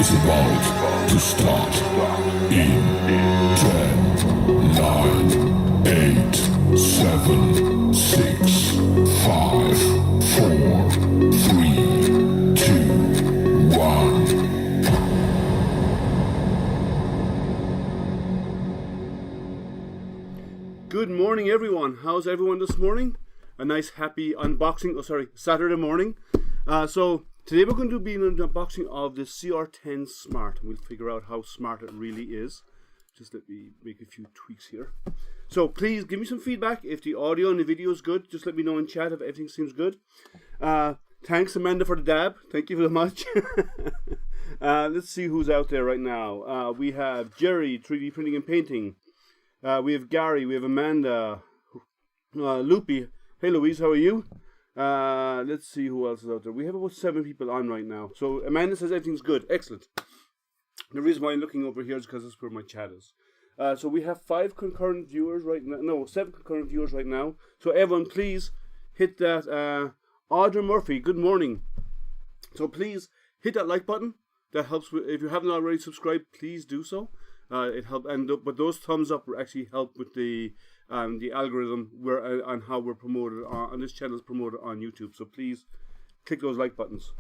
is about to start in 10, 9, 8, 7, 6, 5, 4, 3, 2, 1. Good morning, everyone. How's everyone this morning? A nice happy unboxing, Saturday morning. So today we're going to be an unboxing of the CR10 SMART. We'll figure out how smart it really is. Just let me make a few tweaks here. So please give me some feedback. If the audio and the video is good, just let me know in chat if everything seems good. Thanks, Amanda, for the dab. Thank you very much. Let's see who's out there right now. We have Jerry, 3D Printing and Painting. We have Gary, we have Amanda, Loopy. Hey Louise, how are you? Let's see who else is out there. We have about 7 people on right now. So Amanda says everything's good. Excellent. The reason why I'm looking over here is because that's where my chat is. So we have 5 concurrent viewers right now. No, 7 concurrent viewers right now. So everyone, please hit that. Audrey Murphy, good morning. So please hit that like button. That helps. If you haven't already subscribed, please do so. It help, but those thumbs up actually help with the algorithm on how we're promoted on this channel is promoted on YouTube. So please click those like buttons.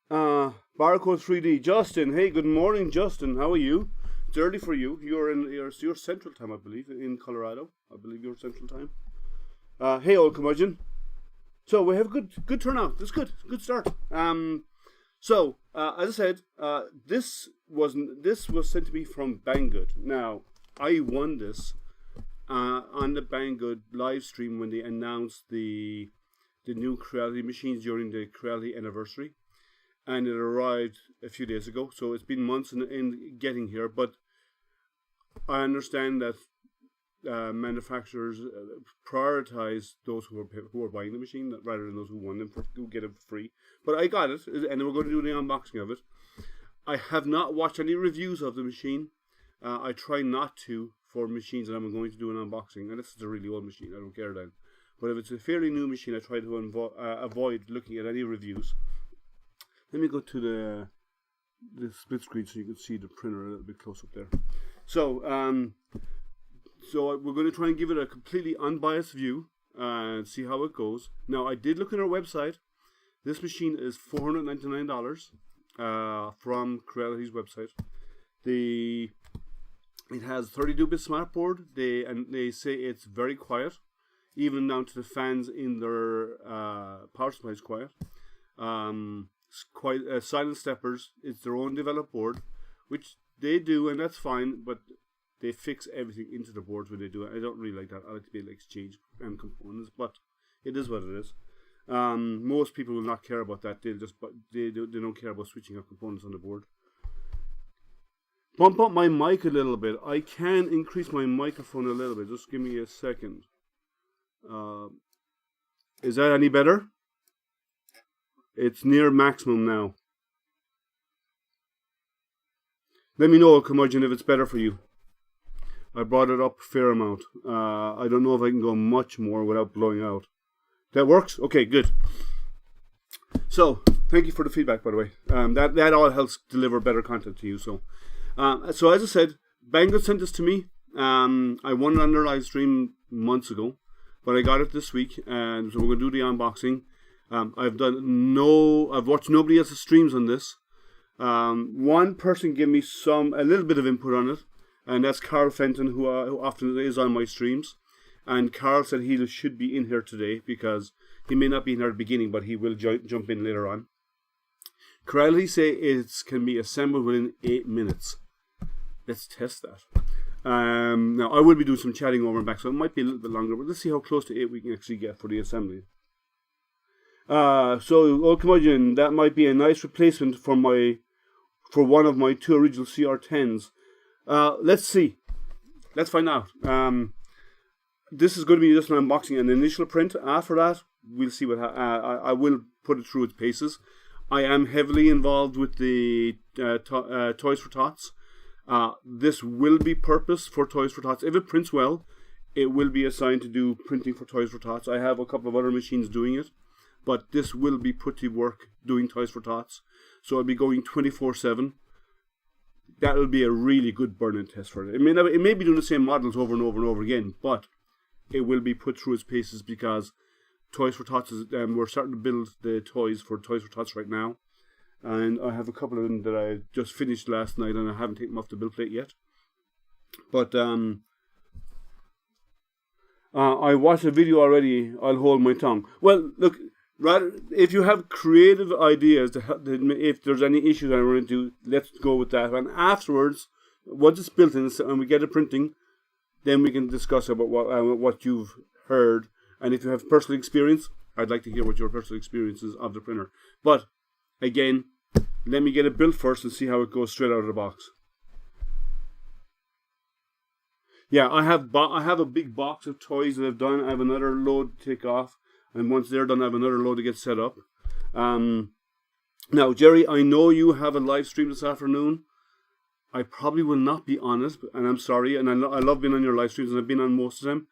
Barcode 3D, Justin. Hey, good morning, Justin. How are you? It's early for you. You're in your Central Time, I believe, in Colorado. I believe you're Central Time. Hey, old curmudgeon. So we have good turnout. That's good. Good start. So, as I said, this was sent to me from Banggood. Now, I won this on the Banggood live stream when they announced the new Creality machines during the Creality anniversary, and it arrived a few days ago. So it's been months in getting here, but I understand that manufacturers prioritize those who are buying the machine rather than those who want them who get it for free. But I got it, and we're going to do the unboxing of it. I have not watched any reviews of the machine. I try not to for machines that I'm going to do an unboxing, and this is a really old machine. I don't care then. But if it's a fairly new machine, I try to avoid looking at any reviews. Let me go to the split screen so you can see the printer a little bit close up there. So we're going to try and give it a completely unbiased view and see how it goes. Now, I did look at our website. This machine is $499 from Creality's website. It has 32-bit smart board. They say it's very quiet, even down to the fans in their power supply is quiet. Silent steppers. It's their own developed board, which they do, and that's fine. But they fix everything into the boards when they do it. I don't really like that. I like to be able to exchange components, but it is what it is. Most people will not care about that. They don't care about switching out components on the board. Bump up my mic a little bit. I can increase my microphone a little bit. Just give me a second. Is that any better? It's near maximum now. Let me know, curmudgeon, if it's better for you. I brought it up a fair amount. I don't know if I can go much more without blowing out. That works? Okay, good. So, thank you for the feedback, by the way. That all helps deliver better content to you. So as I said, Banggood sent this to me. I won it on their live stream months ago, but I got it this week, and so we're going to do the unboxing. I've watched nobody else's streams on this. One person gave me a little bit of input on it, and that's Carl Fenton, who often is on my streams. And Carl said he should be in here today because he may not be in here at the beginning, but he will jump in later on. Creality say it can be assembled within 8 minutes. Let's test that. Now, I will be doing some chatting over and back, so it might be a little bit longer, but let's see how close to 8 we can actually get for the assembly. So, old curmudgeon, that might be a nice replacement for one of my 2 original CR10s. Let's see. Let's find out. This is going to be just an unboxing and initial print. After that, we'll see what I will put it through its paces. I am heavily involved with the Toys for Tots. This will be purposed for Toys for Tots. If it prints well, it will be assigned to do printing for Toys for Tots. I have a couple of other machines doing it, but this will be put to work doing Toys for Tots. so I'll be going 24/7. That will be a really good burn-in test for it. It may be doing the same models over and over and over again, but it will be put through its paces because Toys for Tots is, we're starting to build the toys for Tots right now. And I have a couple of them that I just finished last night and I haven't taken them off the build plate yet. But I watched a video already, I'll hold my tongue. Well, look, rather, if you have creative ideas, if there's any issues I run into, let's go with that. And afterwards, once it's built in and we get it printing, then we can discuss about what you've heard. And if you have personal experience, I'd like to hear what your personal experience is of the printer. But, again, let me get it built first and see how it goes straight out of the box. Yeah, I have a big box of toys that I've done. I have another load to take off. And once they're done, I have another load to get set up. Now, Jerry, I know you have a live stream this afternoon. I probably will not be on it, and I'm sorry. And I love being on your live streams, and I've been on most of them.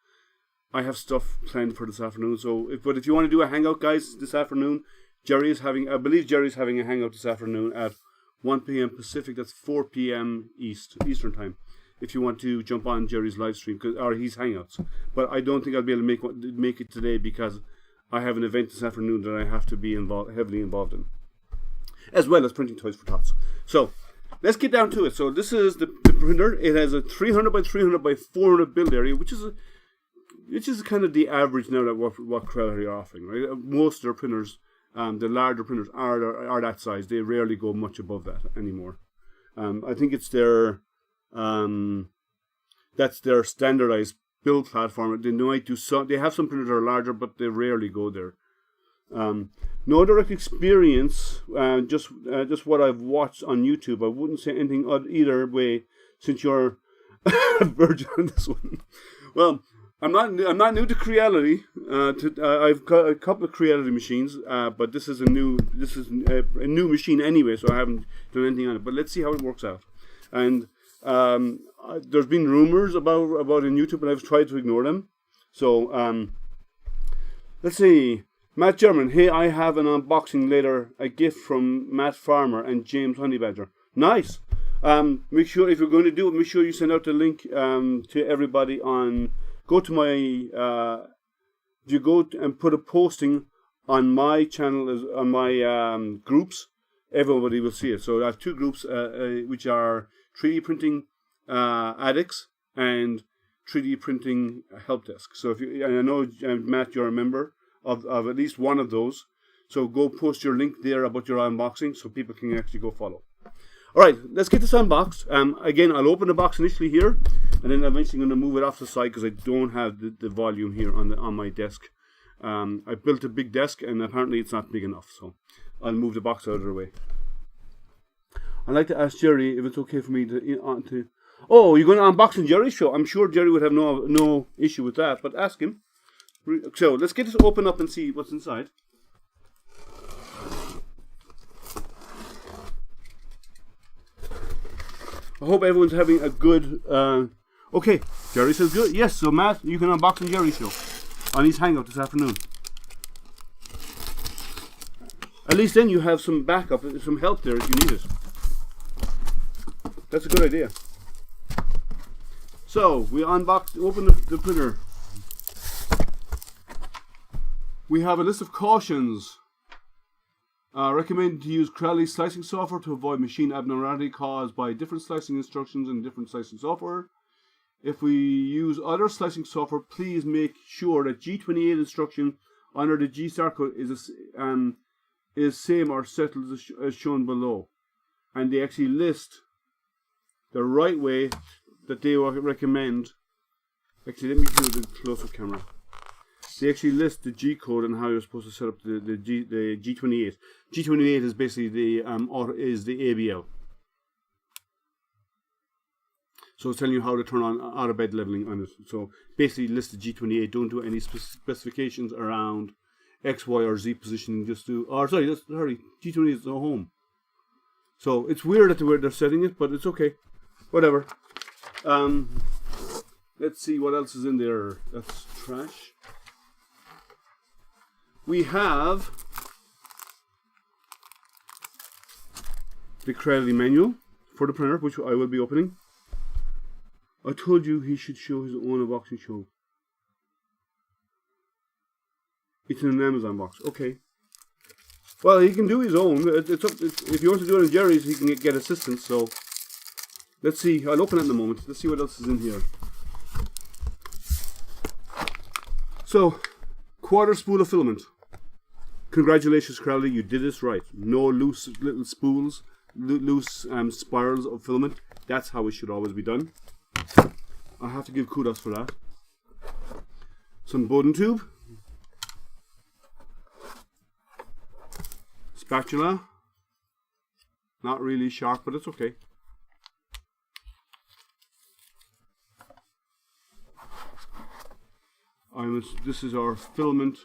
I have stuff planned for this afternoon. But if you want to do a hangout, guys, this afternoon, I believe Jerry's having a hangout this afternoon at 1 p.m. Pacific. That's 4 p.m. Eastern time. If you want to jump on Jerry's live stream, or his hangouts. But I don't think I'll be able to make it today because I have an event this afternoon that I have to be heavily involved in, as well as printing Toys for Tots. So let's get down to it. So this is the printer. It has a 300 by 300 by 400 build area, which is kind of the average now that what Creality are offering. Right? Most of their printers, the larger printers, are that size. They rarely go much above that anymore. I think it's their that's their standardized build platform. They might do some. They have some printers that are larger, but they rarely go there. No direct experience. Just what I've watched on YouTube. I wouldn't say anything either way, since you're a virgin on this one. Well, I'm not new to Creality. I've got a couple of Creality machines, but this is a new machine anyway, so I haven't done anything on it. But let's see how it works out. And there's been rumors about in YouTube, and I've tried to ignore them. So let's see. Matt German, hey, I have an unboxing later. A gift from Matt Farmer and James Honeybadger. Nice. Make sure if you're going to do it, make sure you send out the link to everybody on. Go to my. If you go and put a posting on my channel, on my groups, everybody will see it. So I have two groups, which are 3D printing addicts and 3D printing help desk. So if you, and I know Matt, you're a member of at least one of those. So go post your link there about your unboxing so people can actually go follow. All right, let's get this unboxed. Again, I'll open the box initially here, and then I'm eventually going to move it off the side because I don't have the volume here on my desk. I built a big desk, and apparently it's not big enough, so I'll move the box out of the way. I'd like to ask Jerry if it's okay for me to. Oh, you're going to unbox Jerry's show? I'm sure Jerry would have no issue with that, but ask him. So let's get this open up and see what's inside. I hope everyone's having a good. Okay, Jerry says good. Yes, so Matt, you can unbox Jerry's show on his hangout this afternoon. At least then you have some backup, some help there if you need it. That's a good idea. So we open the printer. We have a list of cautions. Recommend to use Creality slicing software to avoid machine abnormality caused by different slicing instructions and different slicing software. If we use other slicing software, please make sure that G28 instruction under the G star code is same or settled as shown below. And they actually list the right way that they recommend. Actually, let me do the close-up camera. They actually list the G code and how you're supposed to set up the G28. G28 is basically the ABL. So it's telling you how to turn on out of bed leveling on it. So basically list the G28. Don't do any specifications around X, Y, or Z positioning. Just do. G28 is no home. So it's weird that they're setting it, but it's okay. Whatever. Let's see what else is in there. That's trash. We have the Creality manual for the printer, which I will be opening. I told you he should show his own unboxing show. It's in an Amazon box. Okay. Well, he can do his own. If he wants to do it in Jerry's, he can get assistance. So let's see. I'll open it in a moment. Let's see what else is in here. So, quarter spool of filament. Congratulations, Creality, you did this right. No loose little spools, loose spirals of filament. That's how it should always be done. I have to give kudos for that. Some Bowden tube. Spatula. Not really sharp, but it's okay. This is our filament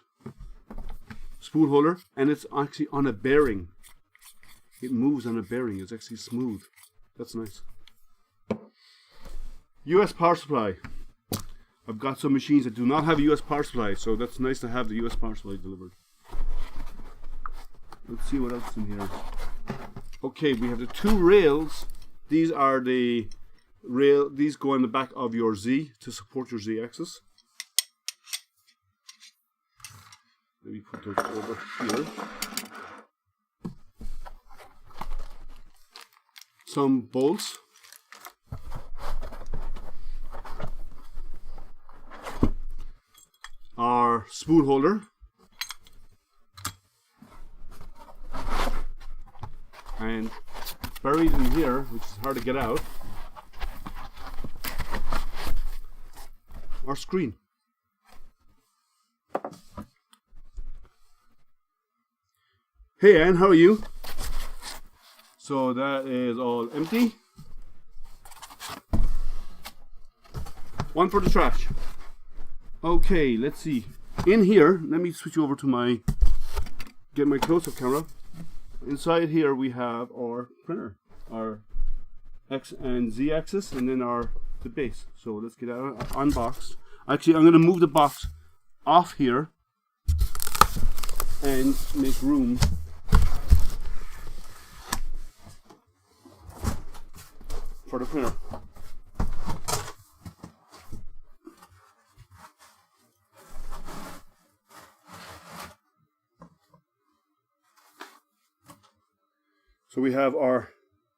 spool holder, and it's actually on a bearing. It moves on a bearing. It's actually smooth. That's nice. US power supply. I've got some machines that do not have a US power supply, so that's nice to have the US power supply delivered. Let's see what else is in here. Okay, we have the two rails. These are the rail. These go on the back of your Z to support your Z axis. Let me put those over here. Some bolts. Our spool holder. And buried in here, which is hard to get out, our screen. Hey Anne, how are you? So that is all empty. One for the trash. Okay, let's see. In here, let me switch over to get my close-up camera. Inside here we have our printer, our X and Z axis, and then the base. So let's get that unboxed. Actually, I'm going to move the box off here and make room for the printer. So we have our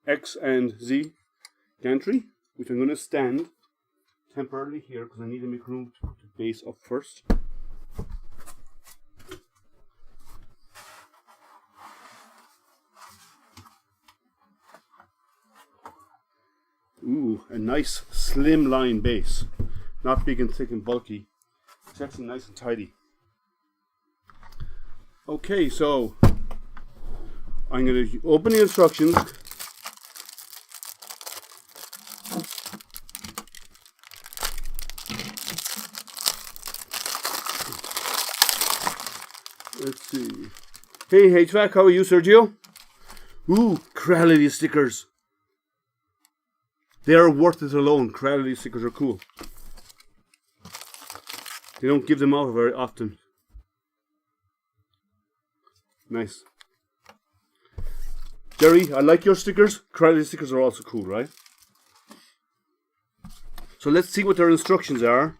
X and Z gantry, which I'm going to stand temporarily here because I need to make room to put the base up first. Ooh, a nice slimline base. Not big and thick and bulky. It's actually nice and tidy. Okay, so I'm going to open the instructions. Let's see. Hey HVAC, how are you, Sergio? Ooh, Creality stickers. They are worth it alone. Creality stickers are cool. They don't give them out very often. Nice. Jerry, I like your stickers. Creality stickers are also cool, right? So let's see what their instructions are.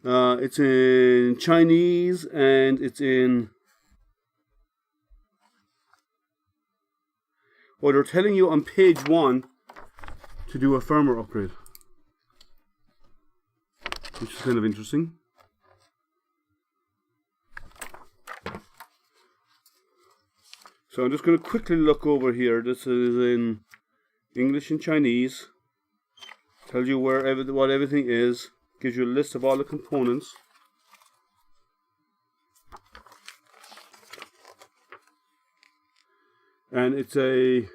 It's in Chinese and it's in... Oh, they're telling you on page 1 to do a firmware upgrade, which is kind of interesting. So I'm just going to quickly look over here. This is in English and Chinese. Tells you what everything is. Gives you a list of all the components. And it's the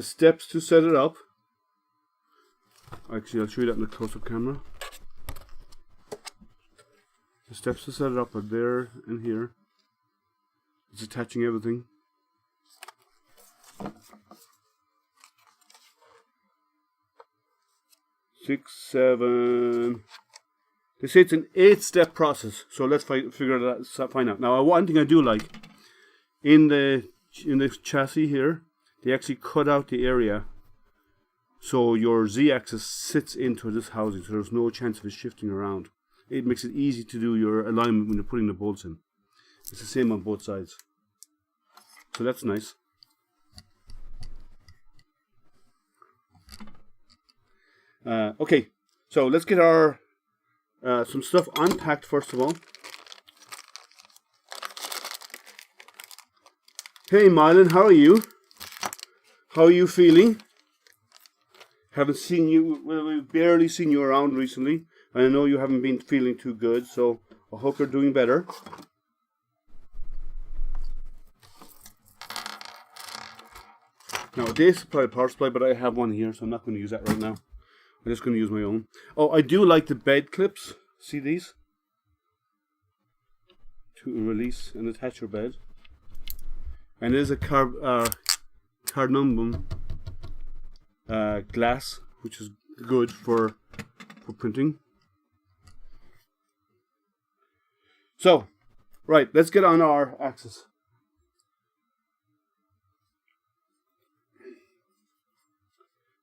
steps to set it up. Actually, I'll show you that in the close-up camera. The steps to set it up are there and here. It's attaching everything. Six, 7. They say it's an 8-step process. So let's figure that find out. Now, one thing I do like in the chassis here, they actually cut out the area so your Z-axis sits into this housing, so there's no chance of it shifting around. It makes it easy to do your alignment when you're putting the bolts in. It's the same on both sides. So that's nice. Okay, so let's get our some stuff unpacked first of all. Hey Mylan, how are you? How are you feeling? Haven't seen you, well, we've barely seen you around recently. And I know you haven't been feeling too good, so I hope you're doing better. Now, a day supply, power supply, but I have one here, so I'm not going to use that right now. I'm just going to use my own. Oh, I do like the bed clips. See these? To release and attach your bed. And there's a carbon glass, which is good for printing. So, right, let's get on our axis.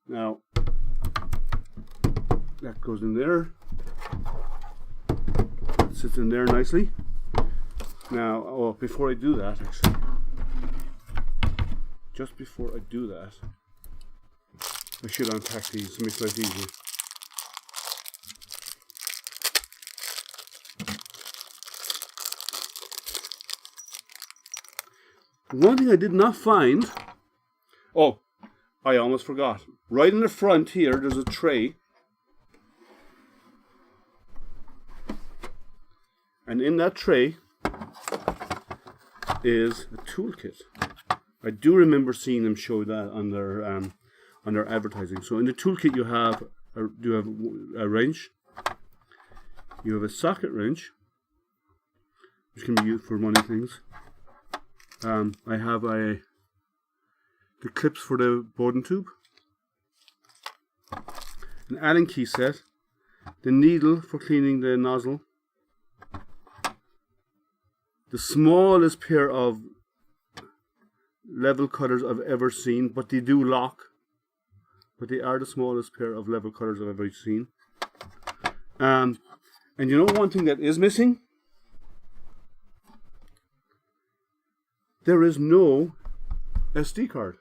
Now, that goes in there. It sits in there nicely. Now, oh, before I do that, actually, just before I do that, I should unpack these to make life easier. One thing I did not find, oh, I almost forgot. Right in the front here, there's a tray. And in that tray is a toolkit. I do remember seeing them show that on their advertising. So in the toolkit you have a wrench. You have a socket wrench, which can be used for many things. I have the clips for the Bowden tube, an Allen key set, the needle for cleaning the nozzle, the smallest pair of level cutters I've ever seen, but they do lock. But they are the smallest pair of level cutters I've ever seen. And you know one thing that is missing? There is no SD card.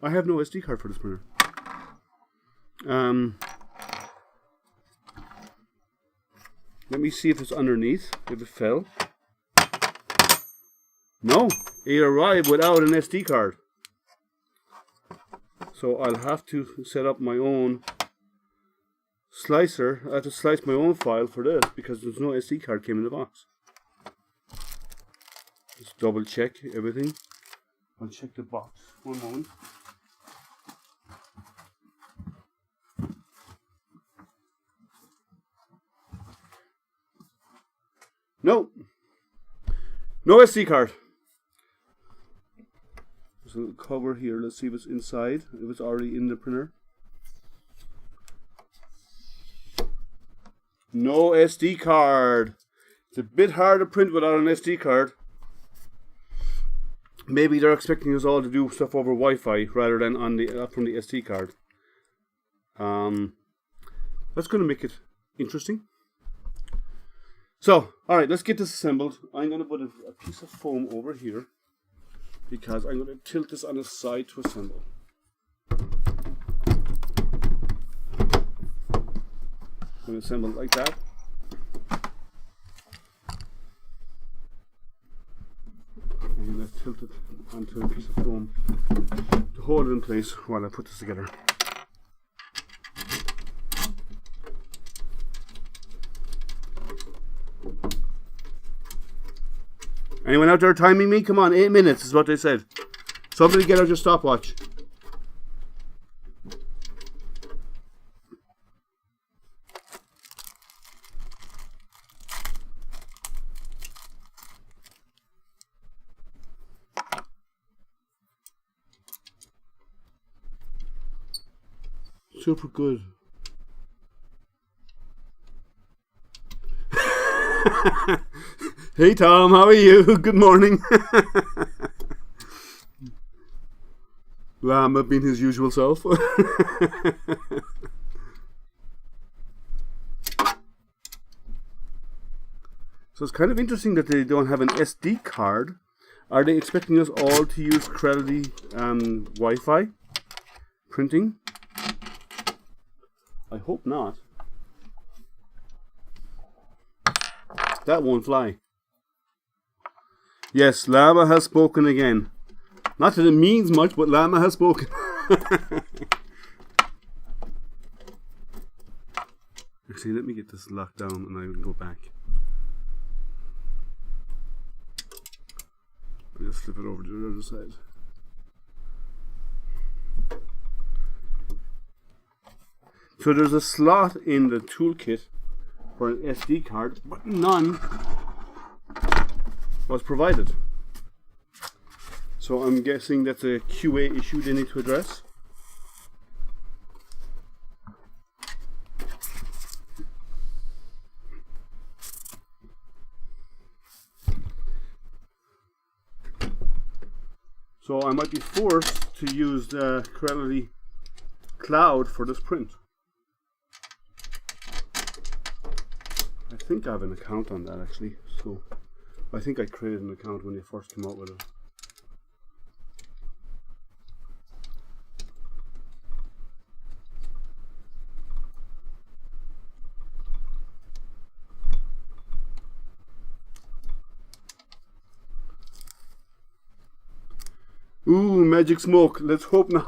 I have no SD card for this printer. Let me see if it's underneath, if it fell. No, it arrived without an SD card. So I'll have to set up my own slicer. I have to slice my own file for this because there's no SD card came in the box. Just double check everything. I'll check the box. One moment. No. No SD card. There's a little cover here. Let's see if it's inside. If it's already in the printer. No SD card. It's a bit hard to print without an SD card. Maybe they're expecting us all to do stuff over Wi-Fi rather than on the from the SD card. That's going to make it interesting. So, alright, let's get this assembled. I'm going to put a piece of foam over here because I'm going to tilt this on the side to assemble. I'm going to assemble it like that. I'm going to tilt it onto a piece of foam to hold it in place while I put this together. Anyone out there timing me? Come on, 8 minutes is what they said. Somebody get out your stopwatch. Super good. Hey Tom, how are you? Good morning. Llama being his usual self. So it's kind of interesting that they don't have an SD card. Are they expecting us all to use Creality Wi-Fi printing? I hope not. That won't fly. Yes, Llama has spoken again. Not that it means much, but Llama has spoken. Actually, let me get this locked down and I will go back. I'll just flip it over to the other side. So there's a slot in the toolkit for an SD card, but none was provided. So I'm guessing that's a QA issue they need to address. So I might be forced to use the Creality Cloud for this print. I think I have an account on that actually, so I think I created an account when they first came out with it. Ooh, magic smoke. Let's hope not.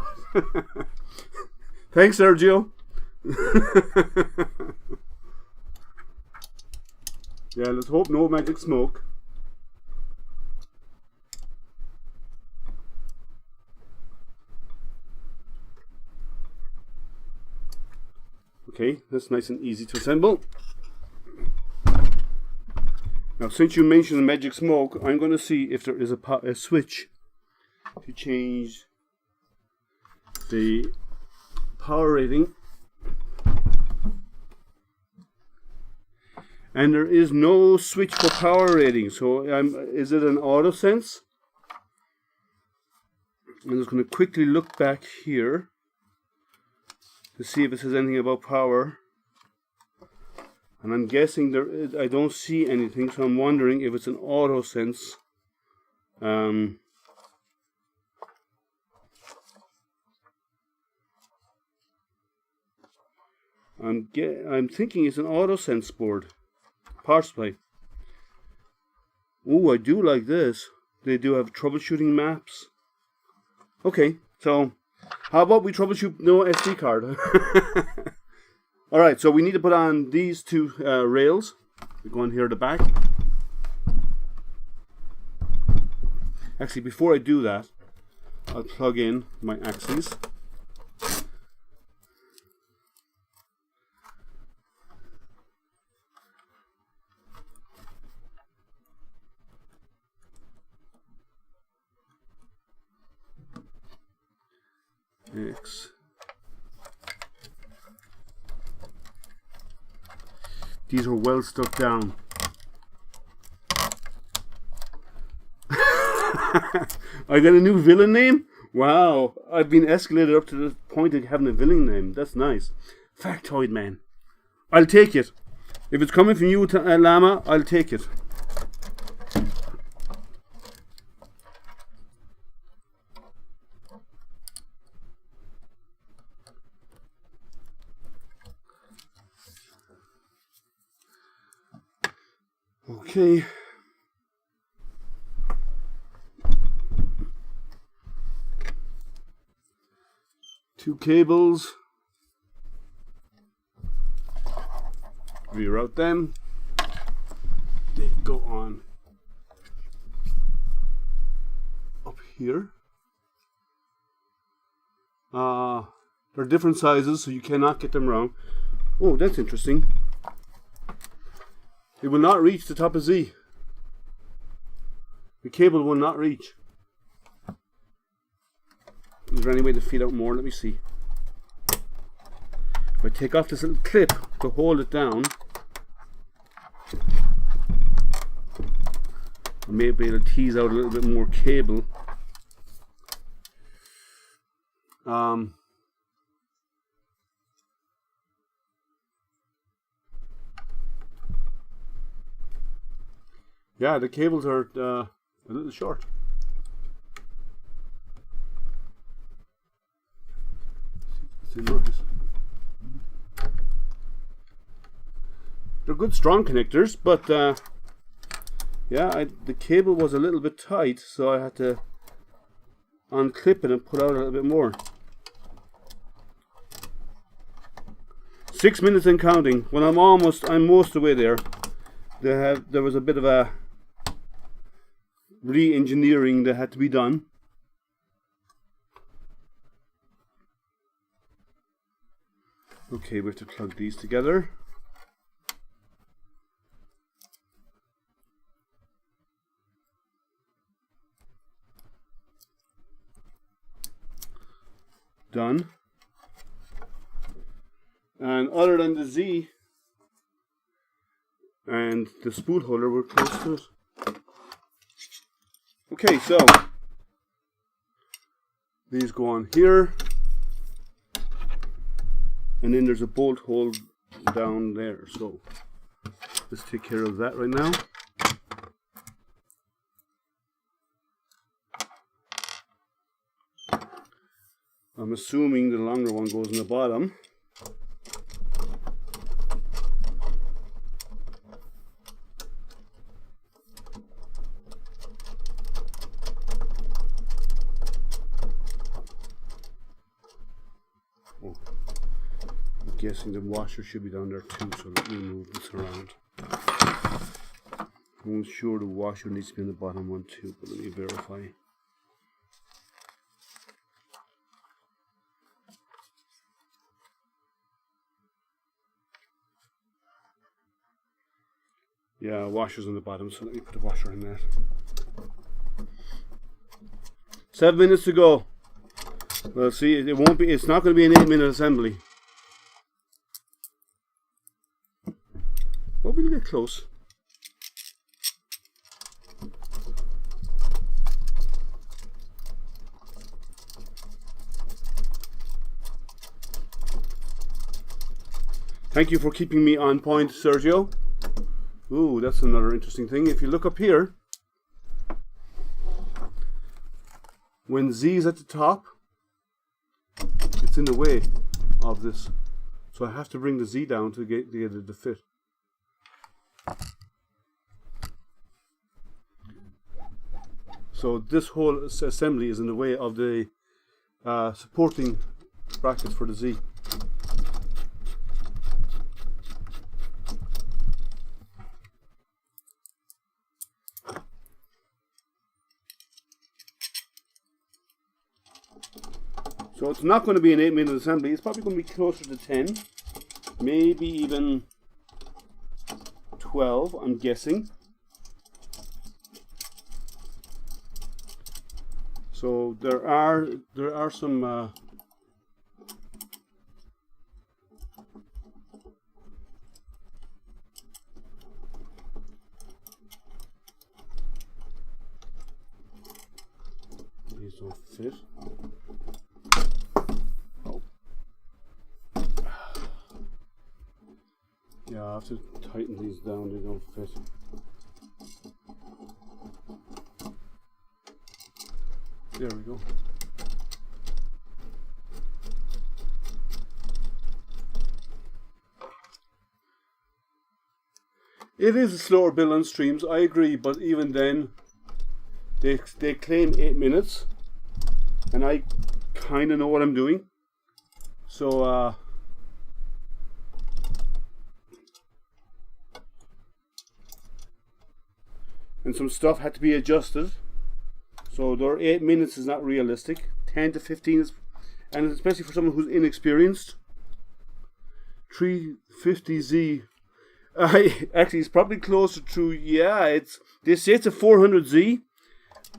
Thanks, Sergio. Yeah, let's hope no magic smoke. Okay, that's nice and easy to assemble. Now, since you mentioned magic smoke, I'm going to see if there is a switch to change the power rating, and there is no switch for power rating. So is it an auto sense? I'm just going to quickly look back here to see if it says anything about power, and I'm guessing I don't see anything, so I'm wondering if it's an auto sense. I'm thinking it's an auto-sense board. Power supply. Oh, I do like this. They do have troubleshooting maps. Okay, so how about we troubleshoot no SD card? Alright, so we need to put on these two rails. We go on here at the back. Actually, before I do that, I'll plug in my axes. X. These are well stuck down. I got a new villain name? Wow, I've been escalated up to the point of having a villain name. That's nice. Factoid Man. I'll take it. If it's coming from you, Llama, I'll take it. Okay. Two cables. Reroute them. They go on up here. They're different sizes, so you cannot get them wrong. Oh, that's interesting. It will not reach the top of Z. The cable will not reach. Is there any way to feed out more? Let me see. If I take off this little clip to hold it down, I may be able to tease out a little bit more cable. Yeah, the cables are a little short. They're good strong connectors, but yeah, the cable was a little bit tight, so I had to unclip it and pull out a little bit more. 6 minutes and counting. When I'm most of the way there. There was a bit of a re-engineering that had to be done. Okay, we have to plug these together. Done. And other than the Z and the spool holder, we're close to it. Okay, so these go on here, and then there's a bolt hole down there. So let's take care of that right now. I'm assuming the longer one goes in the bottom. Oh, I'm guessing the washer should be down there too, so let me move this around. I'm sure the washer needs to be in the bottom one too, but let me verify. Yeah, washer's on the bottom, so let me put the washer in there. 7 minutes to go. Well, see, it won't be. It's not going to be an 8-minute assembly. Well, we'll get close. Thank you for keeping me on point, Sergio. Ooh, that's another interesting thing. If you look up here, when Z is at the top, it's in the way of this. So I have to bring the Z down to get it to fit. So this whole assembly is in the way of the supporting brackets for the Z. So it's not going to be an 8-minute assembly. It's probably going to be closer to 10, maybe even 12, I'm guessing. So there are some these don't fit. Yeah, I have to tighten these down, they don't fit. There we go. It is a slower build on streams, I agree, but even then, they claim 8 minutes, and I kind of know what I'm doing. So, and some stuff had to be adjusted. So their 8 minutes is not realistic. 10 to 15 is, and especially for someone who's inexperienced. 350Z, actually it's probably closer to, yeah, they say it's a 400Z.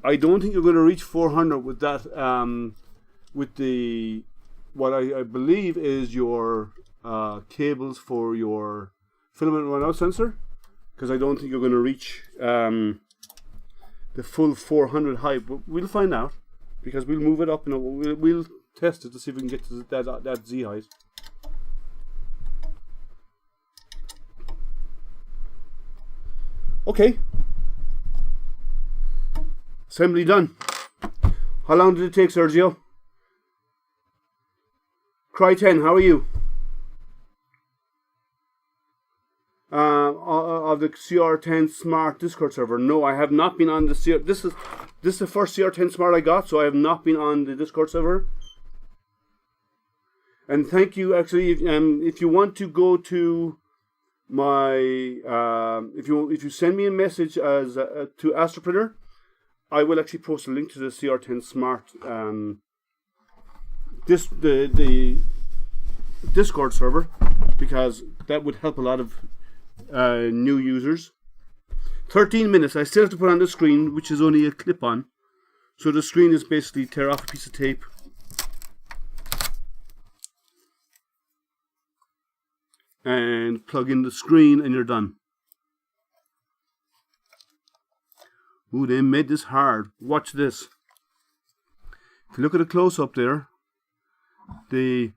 I don't think you're going to reach 400 with that, with the, what I believe is your cables for your filament runout sensor. Because I don't think you're going to reach the full 400 height, but we'll find out, because we'll move it up and we'll test it to see if we can get to that Z height. Okay. Assembly done. How long did it take, Sergio? Creality, how are you? Of the CR10 SMART Discord server. No, I have not been on the CR. This is the first CR10 SMART I got, so I have not been on the Discord server. And thank you. Actually, if you want to go to my if you send me a message as to Astroprinter, I will actually post a link to the CR10 SMART the Discord server, because that would help a lot of new users. 13 minutes. I still have to put on the screen, which is only a clip-on. So the screen is basically tear off a piece of tape, and plug in the screen, and you're done. Ooh, they made this hard. Watch this. If you look at a close-up there, the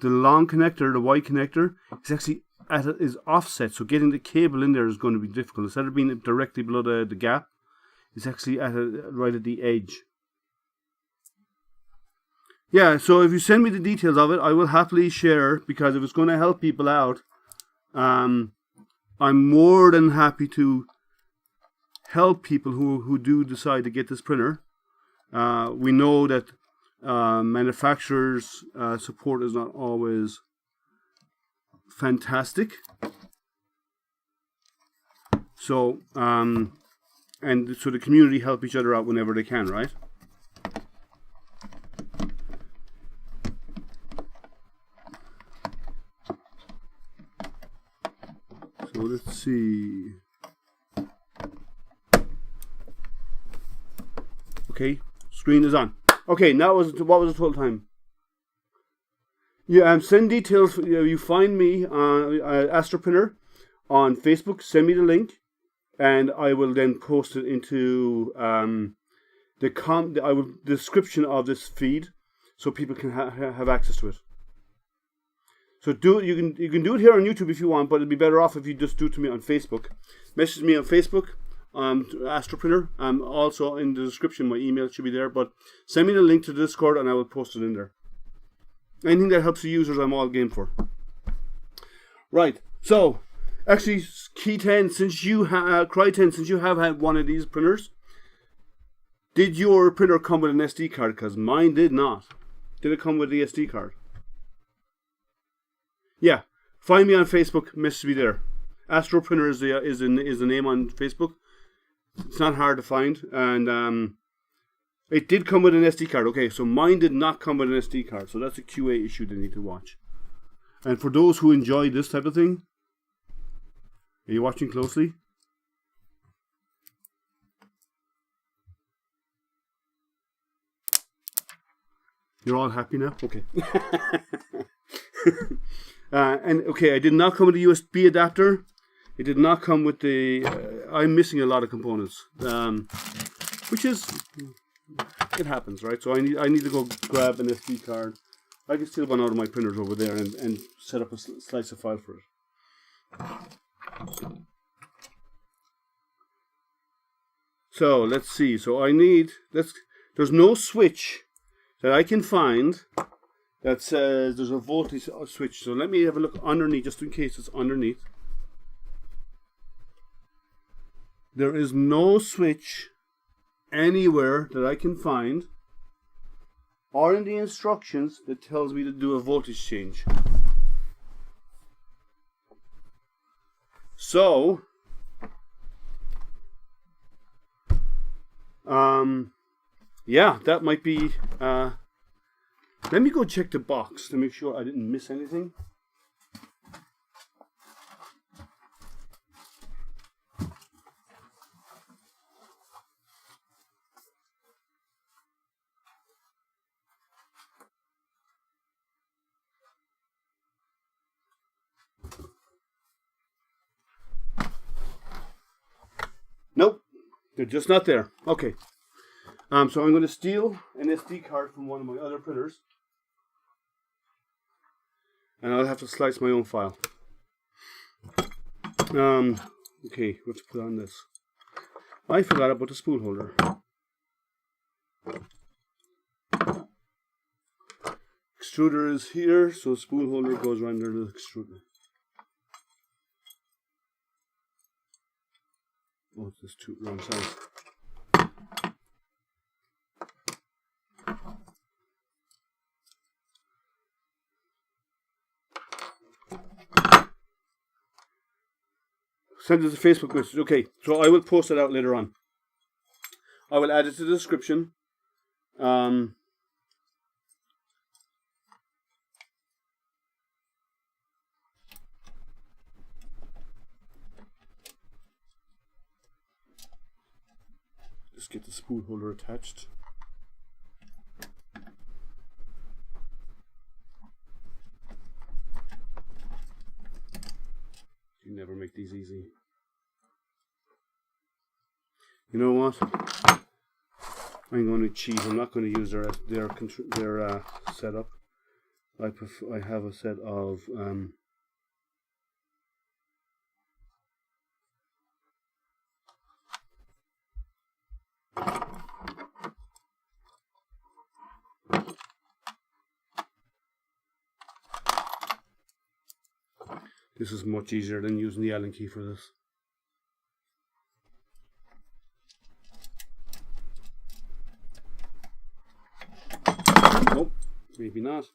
long connector, the Y connector, is actually is offset, so getting the cable in there is going to be difficult. Instead of being directly below the gap, it's actually right at the edge. Yeah, so if you send me the details of it, I will happily share, because if it's going to help people out, I'm more than happy to help people who do decide to get this printer. We know that manufacturers' support is not always fantastic. So, and so the community help each other out whenever they can, right? So let's see. Okay, screen is on. Okay, now what was the total time? Yeah, send details. You find me on Astroprinter on Facebook. Send me the link, and I will then post it into the description of this feed, so people can have access to it. So you can do it here on YouTube if you want, but it'd be better off if you just do it to me on Facebook. Message me on Facebook. Astroprinter. Also in the description, my email should be there, but send me the link to the Discord and I will post it in there. Anything that helps the users, I'm all game for. Right, so actually, Creality, since you have had one of these printers, did your printer come with an SD card? Because mine did not. Did it come with the SD card? Yeah, find me on Facebook, message me there. Astroprinter is the name on Facebook. It's not hard to find, and it did come with an SD card. Okay, so mine did not come with an SD card, so that's a QA issue they need to watch. And for those who enjoy this type of thing, are you watching closely? You're all happy now? Okay. And okay, I did not come with a USB adapter. It did not come with the... I'm missing a lot of components, which is... It happens, right? So I need to go grab an SD card. I can steal one out of my printers over there and set up a slice of file for it. So let's see. So there's no switch that I can find that says there's a voltage switch. So let me have a look underneath, just in case it's underneath. There is no switch anywhere that I can find, or in the instructions, that tells me to do a voltage change. So, yeah, that might be, let me go check the box to make sure I didn't miss anything. Nope, they're just not there. Okay, so I'm going to steal an SD card from one of my other printers. and I'll have to slice my own file. Okay, let's put on this. I forgot about the spool holder. Extruder is here, so spool holder goes right under the extruder. Oh, it's this too wrong size. Send us a Facebook message. Okay, so I will post it out later on. I will add it to the description. Just get the spool holder attached. You never make these easy. You know what? I'm going to cheat. I'm not going to use their setup. I have a set of this is much easier than using the Allen key for this. Nope, maybe not.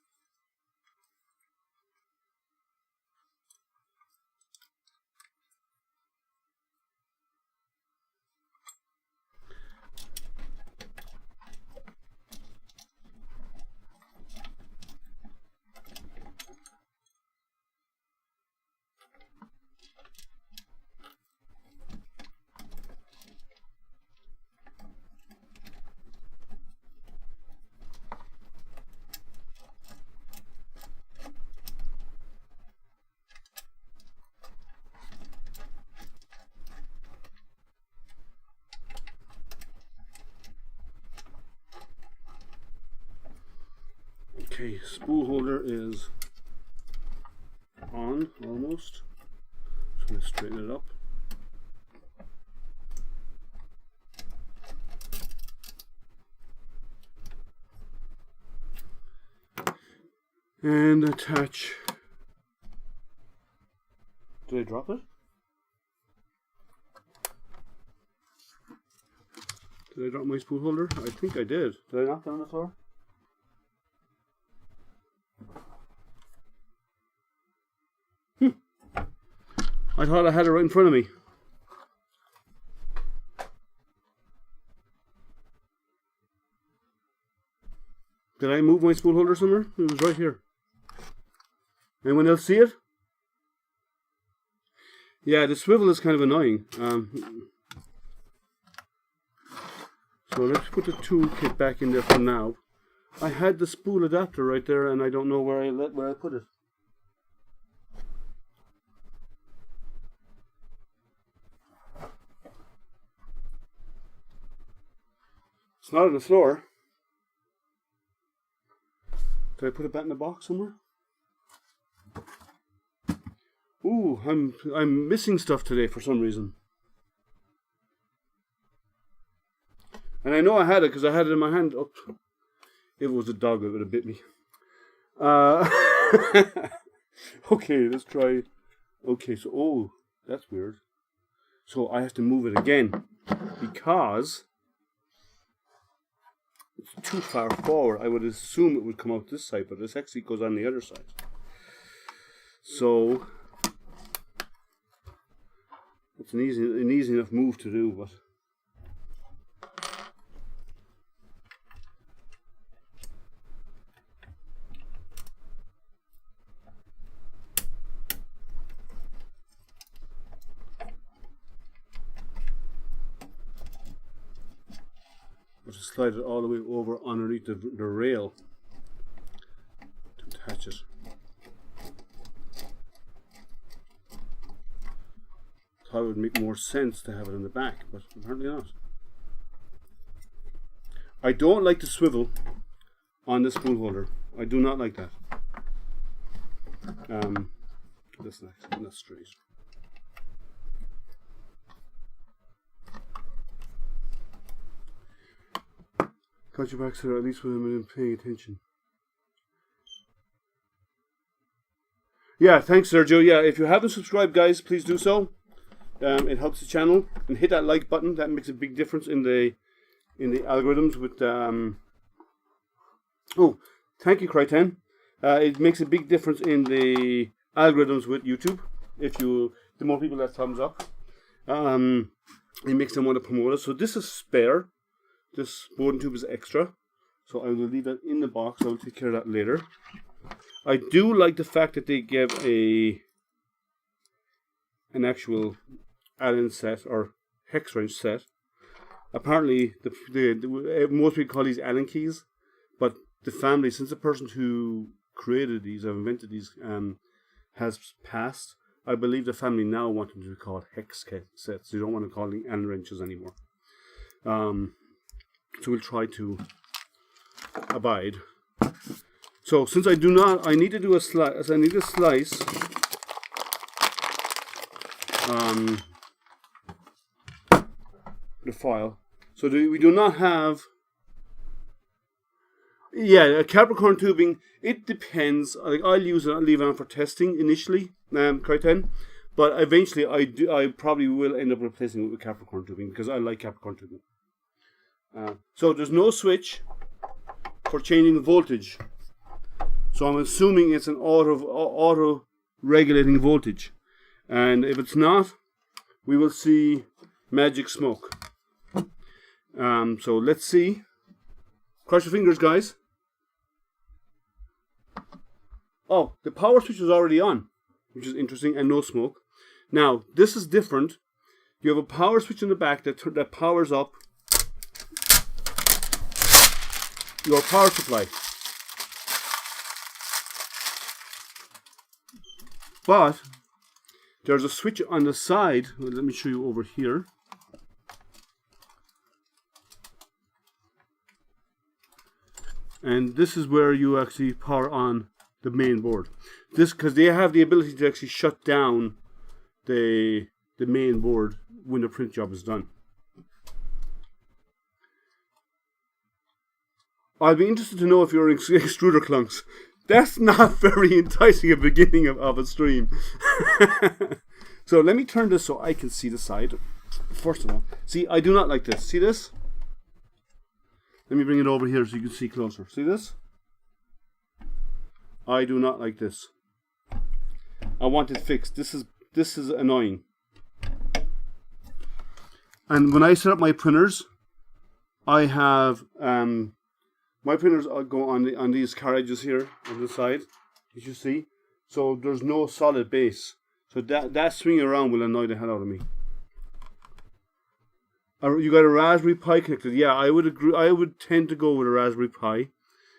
Okay, spool holder is on almost. Just going to straighten it up. And attach. Did I drop it? Did I drop my spool holder? I think I did. Did I knock it on the floor? I thought I had it right in front of me. Did I move my spool holder somewhere? It was right here. Anyone else see it? Yeah, the swivel is kind of annoying. So let's put the toolkit back in there for now. I had the spool adapter right there, and I don't know where I put it. It's not on the floor. Did I put it back in the box somewhere? Ooh, I'm missing stuff today for some reason. And I know I had it because I had it in my hand. Oh, if it was a dog, it would have bit me. Okay, let's try. Okay, so oh, that's weird. So I have to move it again because it's too far forward. I would assume it would come out this side, but this actually goes on the other side. So it's an easy enough move to do, but just slide it all the way over underneath the rail to attach it. Thought it would make more sense to have it in the back, but apparently not. I don't like the swivel on the spool holder. I do not like that. This next, that's straight. Got your back, sir, at least when I'm paying attention. Yeah, thanks, Sergio. Yeah, if you haven't subscribed, guys, please do so. It helps the channel. And hit that like button. That makes a big difference in the algorithms with... Oh, thank you, CR10. It makes a big difference in the algorithms with YouTube. The more people that thumbs up, it makes them want to promote us. So this is spare. This board and tube is extra. So I will leave that in the box. I will take care of that later. I do like the fact that they give an actual Allen set or hex wrench set. Apparently, most people call these Allen keys, but the family, since the person who created these or invented these has passed, I believe the family now want them to be called hex sets. They don't want to call them Allen wrenches anymore. So we'll try to abide. So since I do not, I need to do a slice. I need to slice the file. So we do not have. Yeah, Capricorn tubing. It depends. Like I'll use it. I'll leave it on for testing initially. CR10, but eventually I probably will end up replacing it with Capricorn tubing because I like Capricorn tubing. So there's no switch for changing the voltage. So I'm assuming it's an auto regulating voltage, and if it's not, we will see magic smoke. So let's see. Cross your fingers, guys. Oh, the power switch is already on, which is interesting, and no smoke. Now this is different. You have a power switch in the back that powers up your power supply. But there's a switch on the side. Let me show you over here. And this is where you actually power on the main board. This because they have the ability to actually shut down the main board when the print job is done. I'd be interested to know if you're extruder clunks. That's not very enticing a beginning of a stream. So let me turn this so I can see the side. First of all, see, I do not like this. See this? Let me bring it over here so you can see closer. See this? I do not like this. I want it fixed. This is annoying. And when I set up my printers, I have my printers go on these carriages here on the side, as you see. So there's no solid base. So that swing around will annoy the hell out of me. You got a Raspberry Pi connected? Yeah, I would agree. I would tend to go with a Raspberry Pi.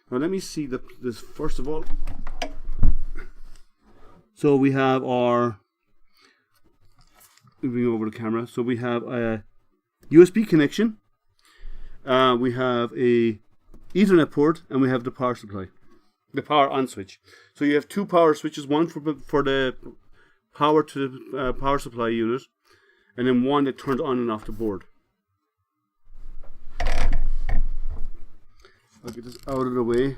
Now let me see this first of all. So we have our. Moving over the camera. So we have a USB connection. We have a Ethernet port, and we have the power supply, the power on switch. So you have two power switches, one for the power to the power supply unit, and then one that turns on and off the board. I'll get this out of the way.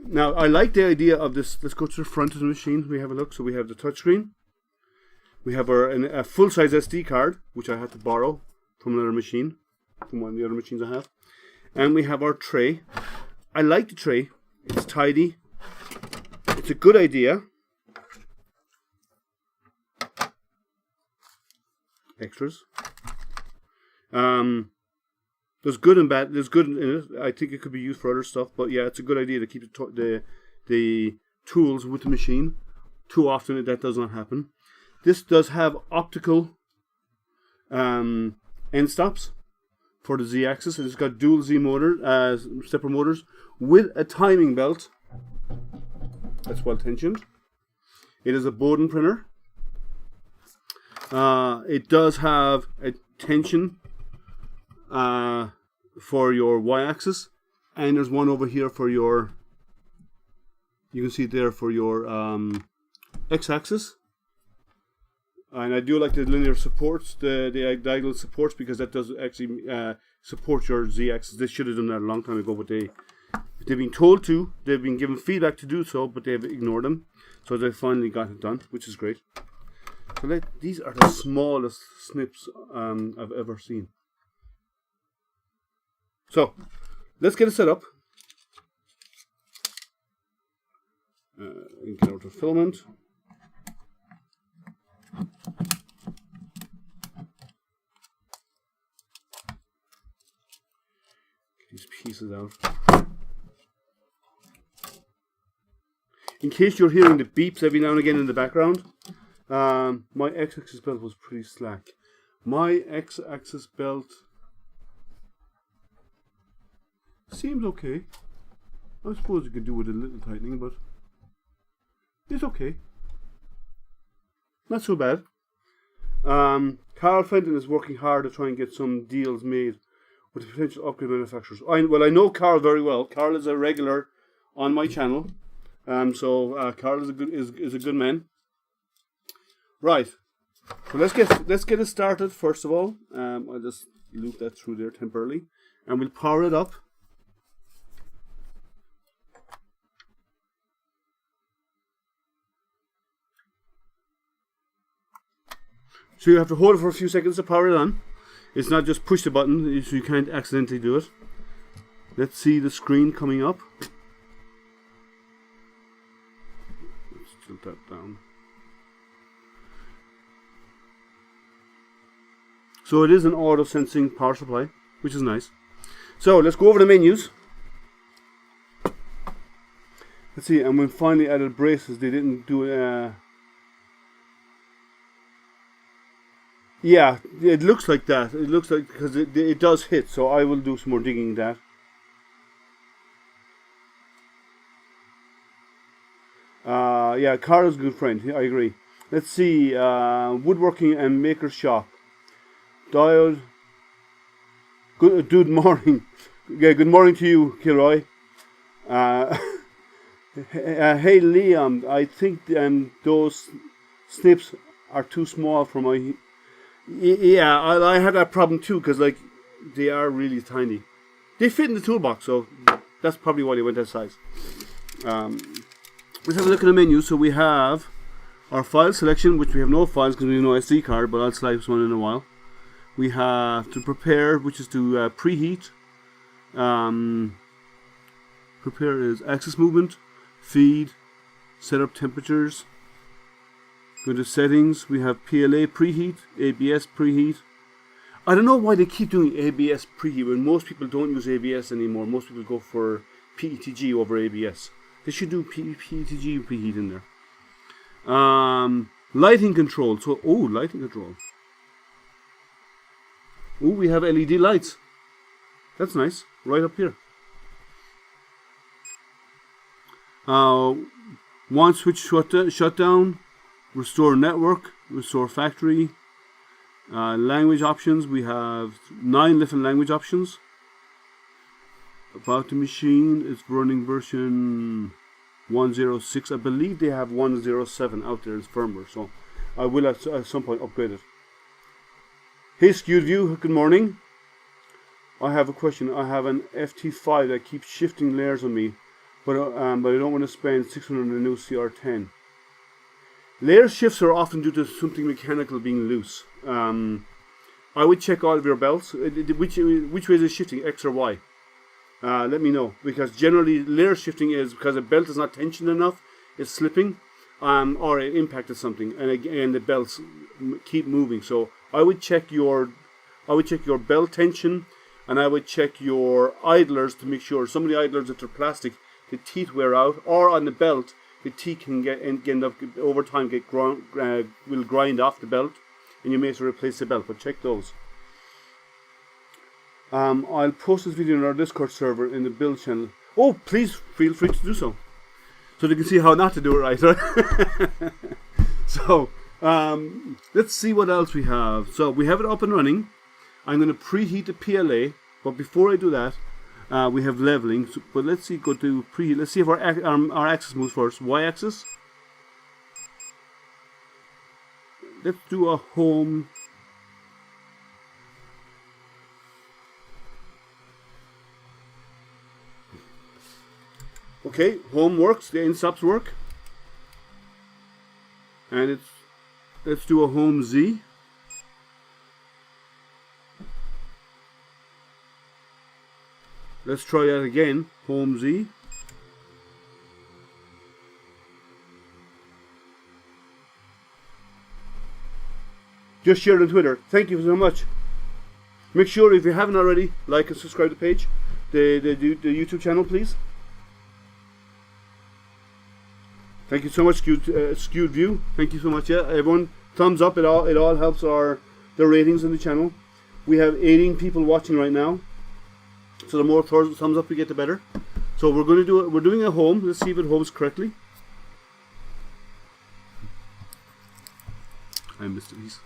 Now I like the idea of this. Let's go to the front of the machine. We have a look. So we have the touchscreen. We have a full-size SD card, which I had to borrow from another machine, from one of the other machines I have. And we have our tray. I like the tray. It's tidy. It's a good idea. Extras. There's good and bad. There's good in it. I think it could be used for other stuff. But yeah, it's a good idea to keep the tools with the machine. Too often that does not happen. This does have optical end stops for the Z-axis. It's got dual Z motor, stepper motors with a timing belt that's well tensioned. It is a Bowden printer. It does have a tension for your Y-axis And there's one over here for your, you can see it there for your x-axis. And I do like the linear supports, the diagonal supports, because that does actually support your z-axis. They should have done that a long time ago, but they've been told to, they've been given feedback to do so, but they've ignored them. So they finally got it done, which is great. So these are the smallest snips I've ever seen. So let's get it set up. Get out the filament. Get these pieces out. In case you're hearing the beeps every now and again in the background, my x-axis belt was pretty slack. My x-axis belt seems okay. I suppose you could do with a little tightening, but it's okay. Not so bad. Carl Fenton is working hard to try and get some deals made with the potential upgrade manufacturers. Well, I know Carl very well. Carl is a regular on my channel. So Carl is a good man. Right. So let's get it started first of all. I'll just loop that through there temporarily, and we'll power it up. So you have to hold it for a few seconds to power it on. It's not just push the button, so you can't accidentally do it. Let's see the screen coming up. Let's tilt that down. So it is an auto sensing power supply, which is nice. So let's go over the menus. Let's see, and when finally added braces, they didn't do yeah, it looks like that. It looks like, because it does hit, so I will do some more digging in that. Yeah, Carl's a good friend, I agree. Let's see, woodworking and maker shop. Diode. Good morning. Yeah, good morning to you, Kilroy. Hey, Liam, I think those snips are too small for my... Yeah, I had that problem too, because like they are really tiny. They fit in the toolbox, so that's probably why they went that size. Let's have a look at the menu. So we have our file selection, which we have no files because we have no SD card, but I'll select this one in a while. We have to prepare, which is to preheat. Prepare is axis movement, feed, set up temperatures. Go to settings, we have PLA preheat, ABS preheat. I don't know why they keep doing ABS preheat when most people don't use ABS anymore. Most people go for PETG over ABS. They should do PETG preheat in there. Lighting control. So, lighting control. We have LED lights. That's nice. Right up here. One switch shutdown. Restore network, restore factory, language options. We have 9 different language options. About the machine, it's running version 106. I believe they have 107 out there as firmware, so I will at some point upgrade it. Hey, Skewed View, good morning. I have a question. I have an FT5 that keeps shifting layers on me, but I don't want to spend 600 on a new CR10. Layer shifts are often due to something mechanical being loose. I would check all of your belts. Which way is it shifting, X or Y? Let me know, because generally layer shifting is because a belt is not tensioned enough, it's slipping, or it impacted something, and again the belts keep moving. So I would check your belt tension, and I would check your idlers to make sure. Some of the idlers, if they're plastic, the teeth wear out, or on the belt, the teeth can end up over time will grind off the belt, and you may have to replace the belt. But check those. I'll post this video on our Discord server in the build channel. Oh, please feel free to do so, so they can see how not to do it right. So let's see what else we have. So we have it up and running. I'm going to preheat the PLA, but before I do that, We have leveling, so, but let's see, go to preheat. Let's see if our axis moves first. Y-axis. Let's do a home. Okay, home works, the end stops work. And let's do a home Z. Let's try that again, home Z. Just share it on Twitter. Thank you so much. Make sure, if you haven't already, like and subscribe to the page, the YouTube channel, please. Thank you so much, Skewed View. Thank you so much. Yeah, everyone, thumbs up. It all helps the ratings in the channel. We have 18 people watching right now. So the more thumbs up we get, the better. So we're going to do it. We're doing a home. Let's see if it homes correctly. I missed these.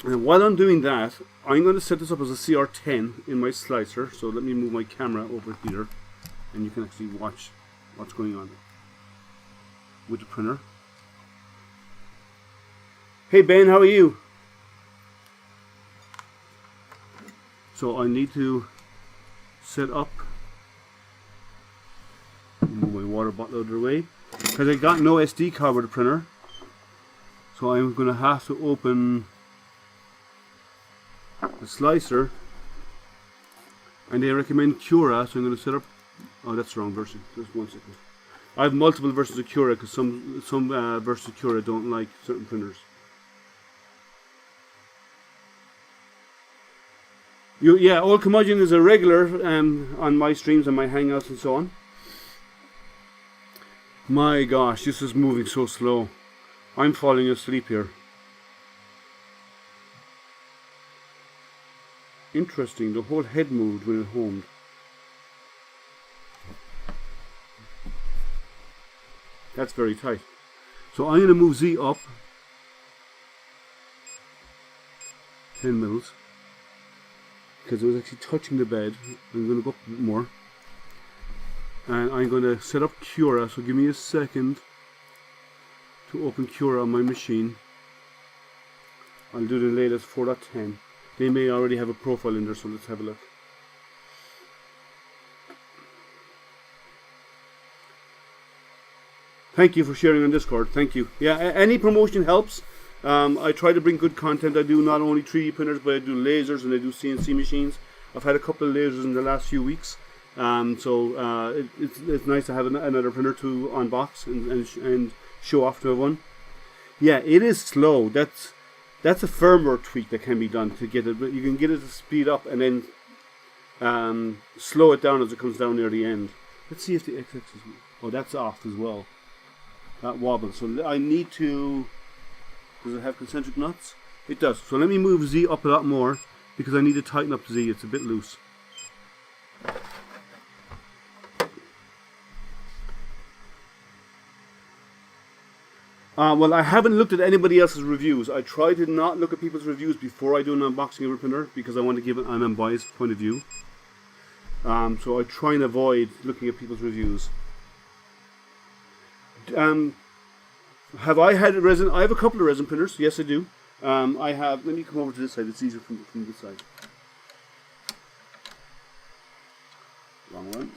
And while I'm doing that, I'm going to set this up as a CR10 in my slicer. So let me move my camera over here, and you can actually watch what's going on with the printer. Hey Ben, how are you? So I need to set up, move my water bottle out of the way, because I got no SD card with the printer. So I'm going to have to open the slicer, and they recommend Cura, so I'm going to set up. Oh, that's the wrong version. Just 1 second. I have multiple versions of Cura because some versions of Cura don't like certain printers. Yeah, Old Curmudgeon is a regular on my streams and my hangouts and so on. My gosh, this is moving so slow. I'm falling asleep here. Interesting, the whole head moved when it homed. That's very tight. So I'm going to move Z up 10 mils. Because it was actually touching the bed. I'm going to go up a bit more. And I'm going to set up Cura, so give me a second to open Cura on my machine. I'll do the latest 4.10. They may already have a profile in there, so let's have a look. Thank you for sharing on Discord. Thank you. Yeah, any promotion helps. I try to bring good content. I do not only 3D printers, but I do lasers and I do CNC machines. I've had a couple of lasers in the last few weeks. It's nice to have another printer to unbox and show off to everyone. Yeah, it is slow. That's a firmware tweak that can be done to get it. But you can get it to speed up and then slow it down as it comes down near the end. Let's see if the X-axis. Oh, that's off as well. That wobbles. So I need to. Does it have concentric knots? It does. So let me move Z up a lot more because I need to tighten up Z. It's a bit loose. Well, I haven't looked at anybody else's reviews. I try to not look at people's reviews before I do an unboxing of a printer because I want to give an unbiased point of view. So I try and avoid looking at people's reviews. Have I had a resin? I have a couple of resin printers. Yes, I do. I have. Let me come over to this side. It's easier from this side. Wrong one.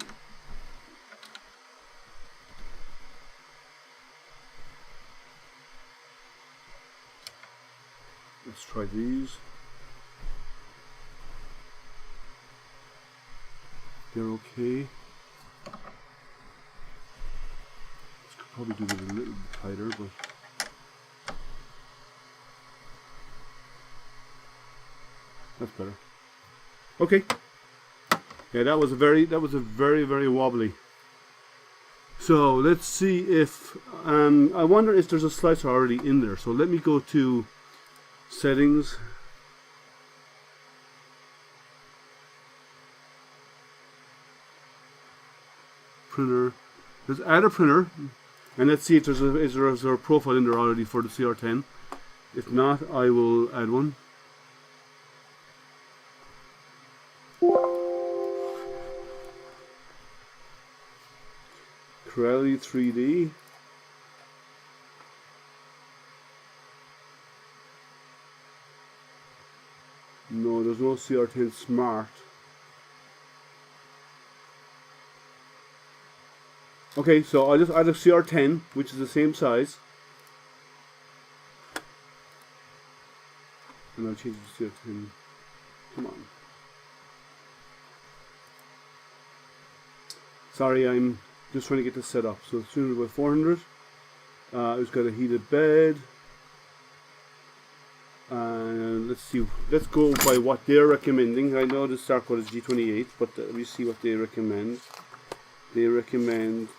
Let's try these. They're okay. Probably do it a little bit tighter, but that's better. Okay. Yeah, that was a very wobbly. So let's see if I wonder if there's a slicer already in there. So let me go to settings. Printer. Let's add a printer. And let's see if is there a profile in there already for the CR10. If not, I will add one. Creality 3D. No, there's no CR10 SMART. Okay, so I'll just add a CR10, which is the same size. And I'll change it to CR10. Come on. Sorry, I'm just trying to get this set up. So 300 by 400. It's got a heated bed. And let's see. Let's go by what they're recommending. I know the start code is G28, but let me see what they recommend. They recommend.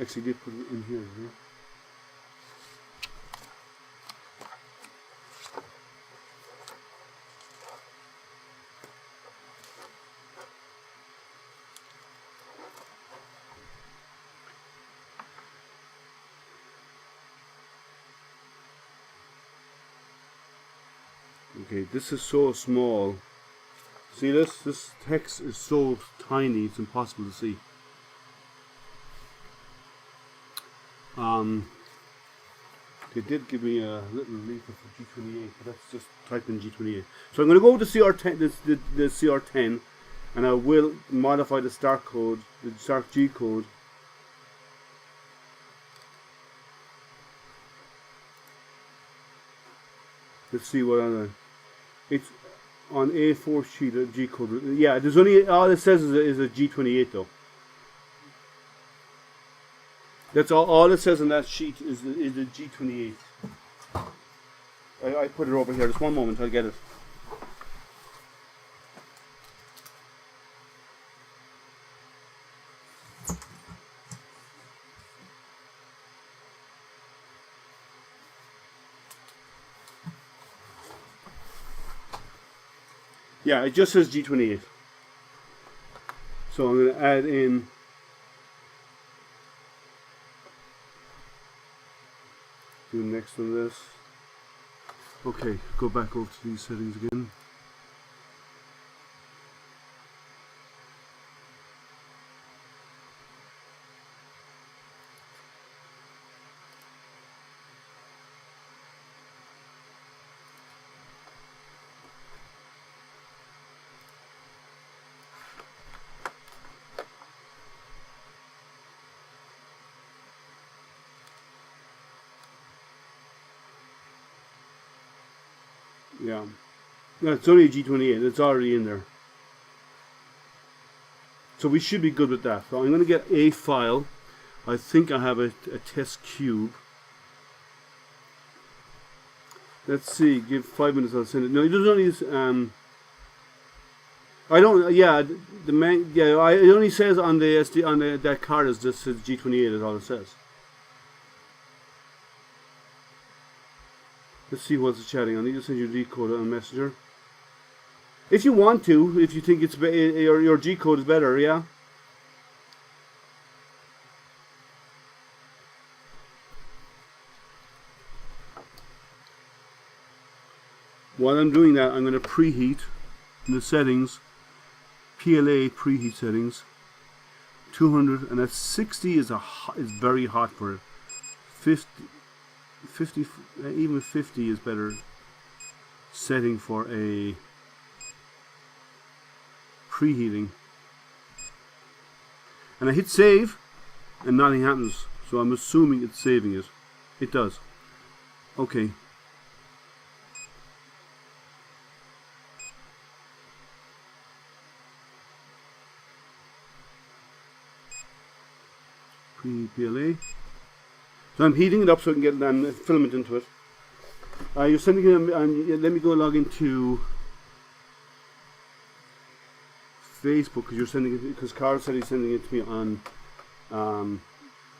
Actually, they put it in here. Yeah? Okay, this is so small. See this? This text is so tiny, it's impossible to see. They did give me a little leaflet for G28, but that's just type in G28. So I'm going to go with the CR10, the CR10, and I will modify the start code, the start G code. Let's see what it's on A4 sheet, a G code. Yeah, there's only, all it says is a G28 though. That's all it says on that sheet is the G28. I put it over here. Just one moment, I'll get it. Yeah, it just says G28. So I'm going to add in do next on this. Okay, go back over to these settings again. Yeah, no, it's only a G28. It's already in there, so we should be good with that. So I'm going to get a file. I think I have a test cube. Let's see. Give 5 minutes. I'll send it. No, it doesn't only. I don't. Yeah, the man. Yeah, it only says on the SD on that card is just says G28 is all it says. Let's see what's the chatting. I need to send you the code on Messenger. If you want to, if you think it's your G code is better, yeah. While I'm doing that, I'm going to preheat in the settings. PLA preheat settings. 200, and at 60 is very hot for it. 50, even 50 is better setting for a preheating. And I hit save and nothing happens, so I'm assuming it's saving it. It does. Okay. PLA. So I'm heating it up so I can get filament into it. You're sending it, let me go log into Facebook because you're sending it, because Carl said he's sending it to me on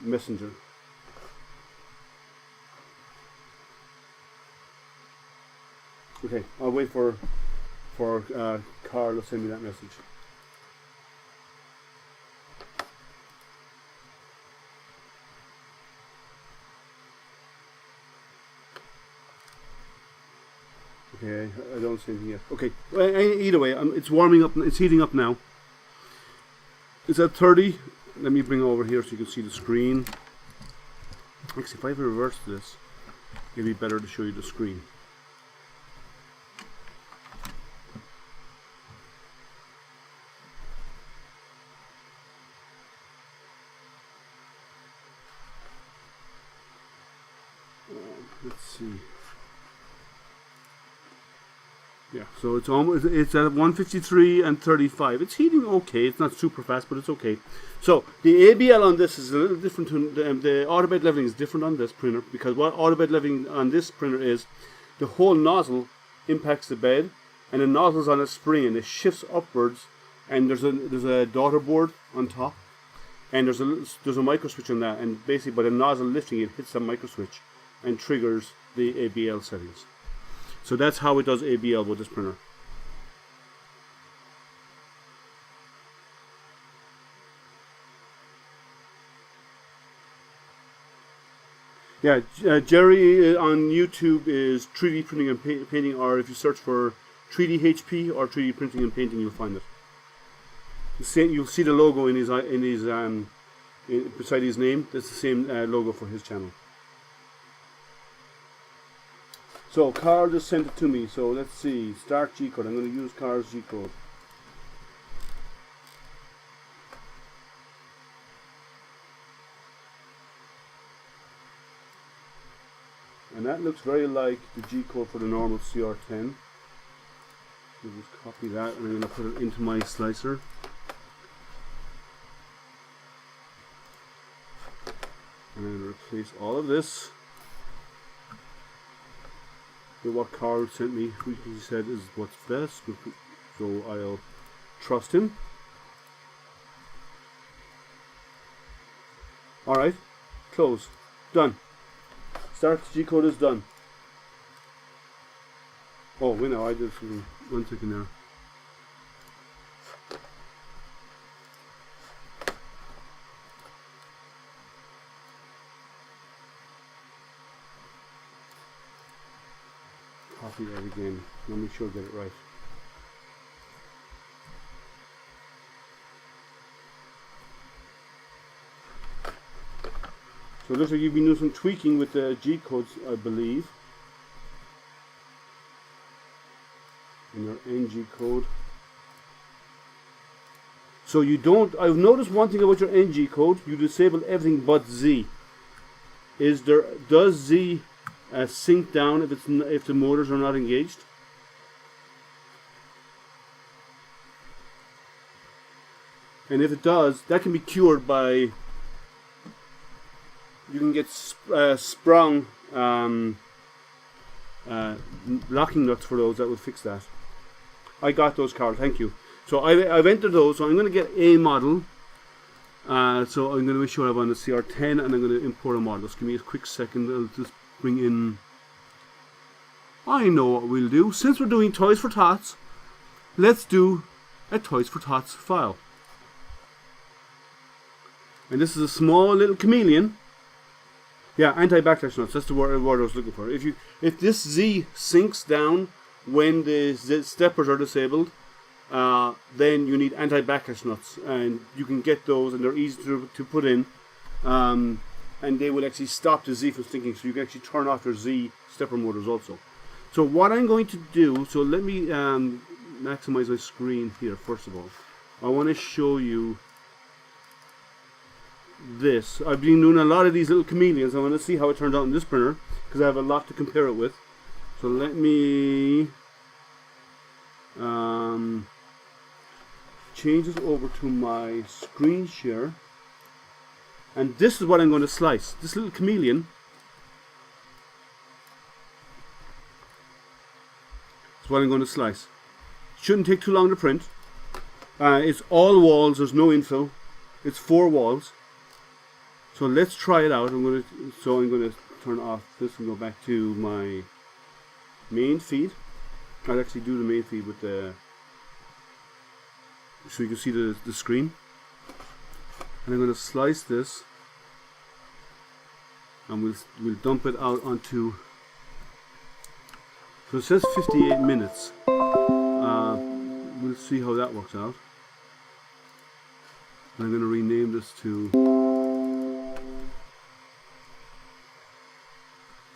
Messenger. Okay, I'll wait for Carl to send me that message. Okay, I don't see anything yet. Okay, well, either way, it's warming up. It's heating up now. It's at 30. Let me bring it over here so you can see the screen. Actually, if I reverse this, it'd be better to show you the screen. Let's see. Yeah, so it's at 153 and 35. It's heating okay. It's not super fast, but it's okay. So the ABL on this is a little different. The autobed leveling is different on this printer, because what autobed leveling on this printer is, the whole nozzle impacts the bed, and the nozzle's on a spring and it shifts upwards, and there's a daughter board on top, and there's a micro switch on that, and basically by the nozzle lifting it hits that micro switch and triggers the ABL settings. So that's how it does ABL with this printer. Yeah, Jerry on YouTube is 3D printing and painting, or if you search for 3D HP or 3D printing and painting, you'll find it. You'll see the logo in beside his name. That's the same logo for his channel. So Carl just sent it to me. So let's see. Start G code. I'm going to use Carl's G code. And that looks very like the G code for the normal CR10. So just copy that, and I'm going to put it into my slicer. And I'm going to replace all of this with what Carl sent me, which he said is what's best. So I'll trust him. Alright, close. Done. Start G code is done. Oh, wait, no, I did something. 1 second there. Copy that again. Let me make sure I get it right. So it looks like you've been doing some tweaking with the G codes, I believe. In your NG code. So you don't, I've noticed one thing about your NG code, you disable everything but Z. Does Z sync down if the motors are not engaged? And if it does, that can be cured by, you can get sprung locking nuts for those that will fix that. I got those, Carl, thank you. So I've entered those, so I'm going to get a model. So I'm going to make sure I have on the CR10, and I'm going to import a model. Just give me a quick second. I'll just bring in, I know what we'll do. Since we're doing Toys for Tots, let's do a Toys for Tots file. And this is a small little chameleon. Yeah, anti-backlash nuts. That's the word I was looking for. If this Z sinks down when the steppers are disabled, then you need anti-backlash nuts, and you can get those, and they're easy to put in, and they will actually stop the Z from sinking. So you can actually turn off your Z stepper motors also. So what I'm going to do, so let me maximize my screen here. First of all, I want to show you this. I've been doing a lot of these little chameleons. I want to see how it turned out in this printer, because I have a lot to compare it with. So let me change this over to my screen share, and this is what I'm going to slice. This little chameleon is what I'm going to slice. Shouldn't take too long to print. It's all walls, there's no infill. It's 4 walls. So let's try it out. I'm going to turn off this and go back to my main feed. I'll actually do the main feed with the, so you can see the screen. And I'm going to slice this, and we'll dump it out onto So it says 58 minutes. We'll see how that works out. I'm going to rename this to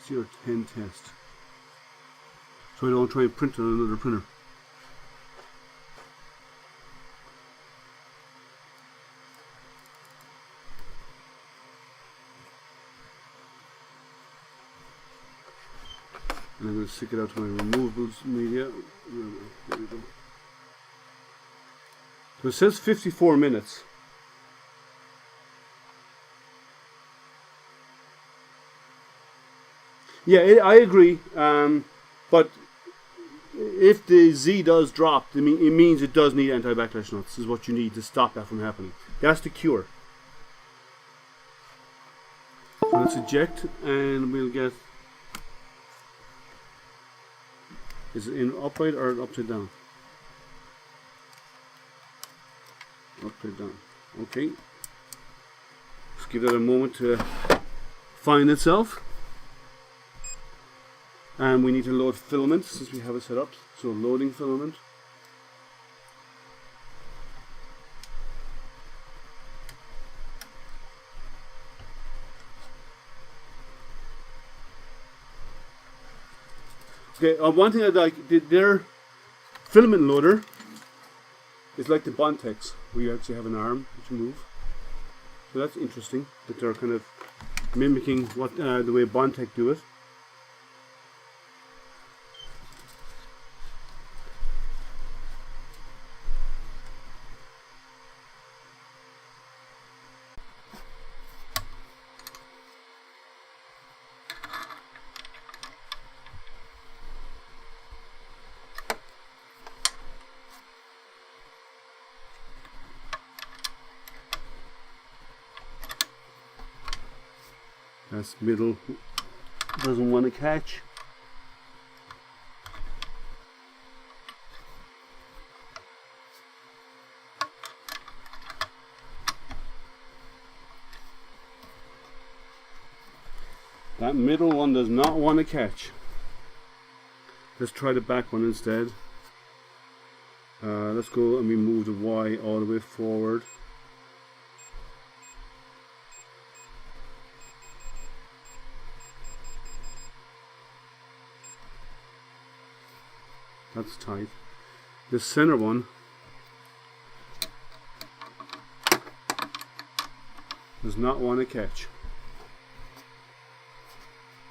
CR10 test. So I don't try and print it on another printer. And I'm going to stick it out to my removables media. There we go. So it says 54 minutes. Yeah, I agree. But if the Z does drop, it means it does need anti-backlash nuts. This is what you need to stop that from happening. That's the cure. So let's eject, and we'll get. Is it in upright or upside down? Upside down. Okay. Just give that a moment to find itself. And we need to load filament since we have it set up. So loading filament. Okay, one thing I like, their filament loader is like the Bontex, where you actually have an arm that you move. So that's interesting that they're kind of mimicking what the way Bontex do it. That's middle, doesn't want to catch. That middle one does not want to catch. Let's try the back one instead. Let's go and we move the Y all the way forward. That's tight. The center one does not want to catch.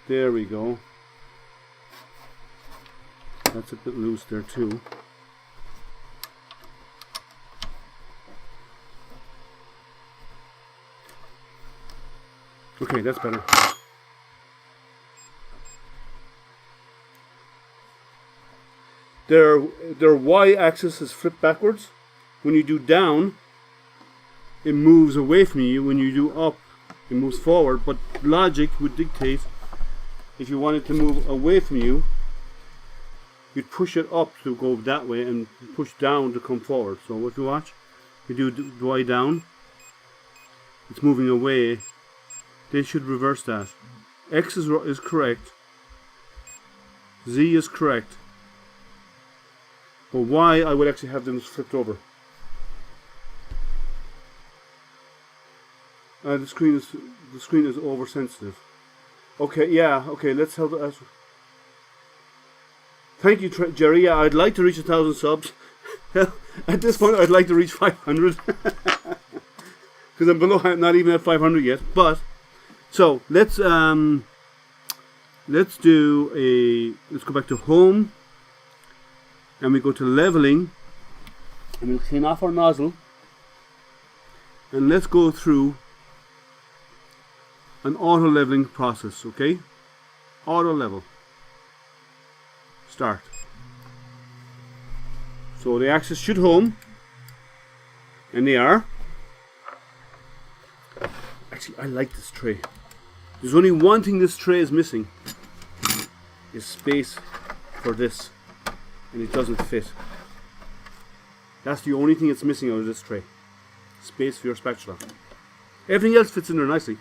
There we go. That's a bit loose there too. Okay, that's better. Their Y-axis is flipped backwards. When you do down, it moves away from you. When you do up, it moves forward. But logic would dictate, if you wanted to move away from you, you'd push it up to go that way and push down to come forward. So if you watch, you do Y down, it's moving away. They should reverse that. X is correct. Z is correct. But Y, I would actually have them flipped over. The screen is oversensitive. Okay, yeah, okay. Let's help. Thank you, Jerry. Yeah, I'd like to reach 1,000 subs. At this point, I'd like to reach 500 because I'm below. I'm not even at 500 yet. But so let's do a. Let's go back to home. And we go to leveling, and we'll clean off our nozzle, and let's go through an auto leveling process. Okay, auto level. Start. So the axis should home, and they are. Actually, I like this tray. There's only one thing this tray is missing, is space for this. And it doesn't fit. That's the only thing it's missing out of this tray. Space for your spatula. Everything else fits in there nicely.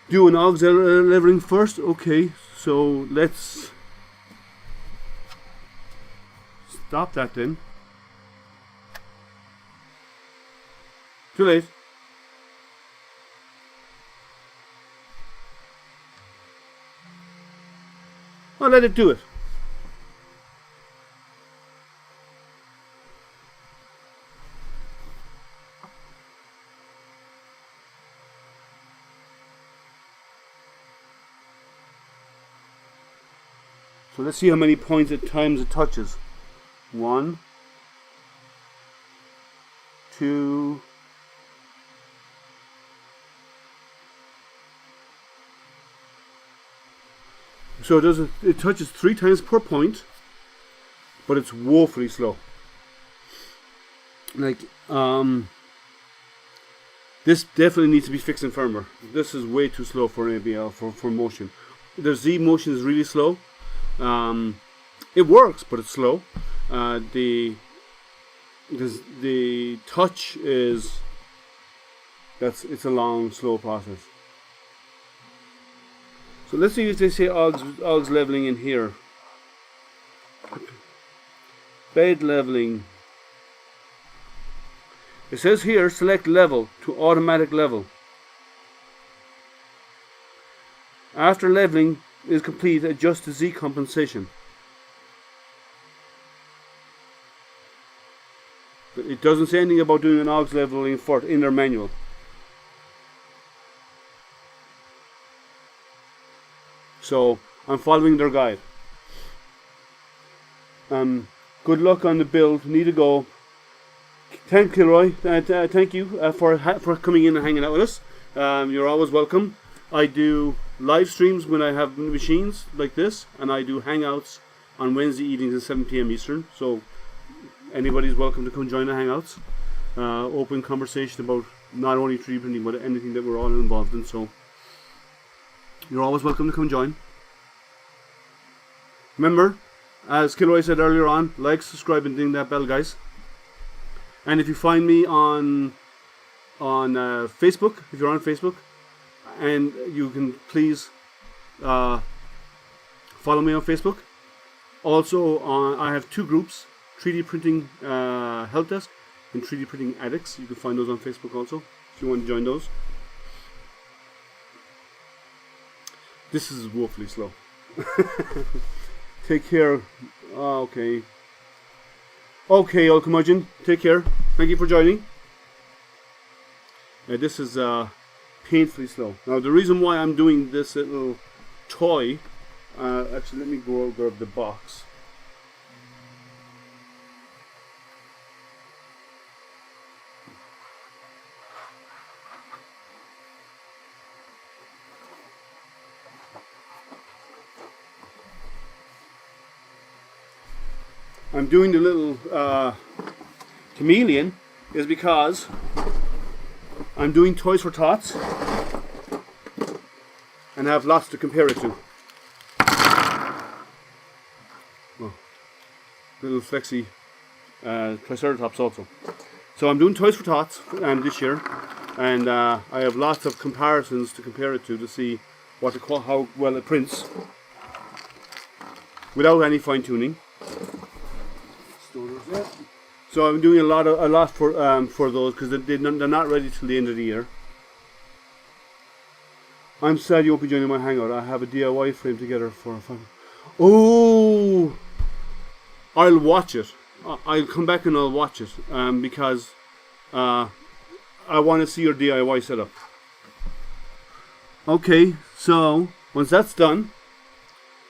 do an Aux Leveling first. Okay, so let's stop that then. Too late. I'll let it do it. So let's see how many points at times it touches. 1, 2, 3. So it touches 3 times per point, but it's woefully slow. Like, this definitely needs to be fixed in firmware. This is way too slow for ABL, for motion. The Z motion is really slow. It works, but it's slow. The touch is, it's a long, slow process. So let's see if they say Aux Leveling in here. Bed leveling. It says here, select level to automatic level. After leveling is complete, adjust the Z compensation. It doesn't say anything about doing an Aux Leveling in their manual. So I'm following their guide. Good luck on the build. Need to go. Thank Kilroy. Thank you for coming in and hanging out with us. You're always welcome. I do live streams when I have machines like this, and I do hangouts on Wednesday evenings at 7 p.m. Eastern. So anybody's welcome to come join the hangouts. Open conversation about not only 3D printing but anything that we're all involved in. So you're always welcome to come join. Remember, as Kilroy said earlier on, like, subscribe, and ding that bell, guys. And if you find me on Facebook, if you're on Facebook, and you can please follow me on Facebook. Also, I have 2 groups: 3D Printing Help Desk and 3D Printing Addicts. You can find those on Facebook also if you want to join those. This is woefully slow. Take care. Okay. Okay, old curmudgeon. Take care. Thank you for joining. This is painfully slow. Now, the reason why I'm doing this little toy, actually, let me go grab the box. I'm doing the little chameleon is because I'm doing Toys for Tots and I have lots to compare it to. Oh, little flexi Triceratops also. So I'm doing Toys for Tots this year, and I have lots of comparisons to compare it to see how well it prints without any fine tuning. So I'm doing a lot for those because they're not ready till the end of the year. I'm sad you won't be joining my hangout. I have a DIY frame together for fun. Oh, I'll watch it. I'll come back and I'll watch it because I want to see your DIY setup. Okay, so once that's done,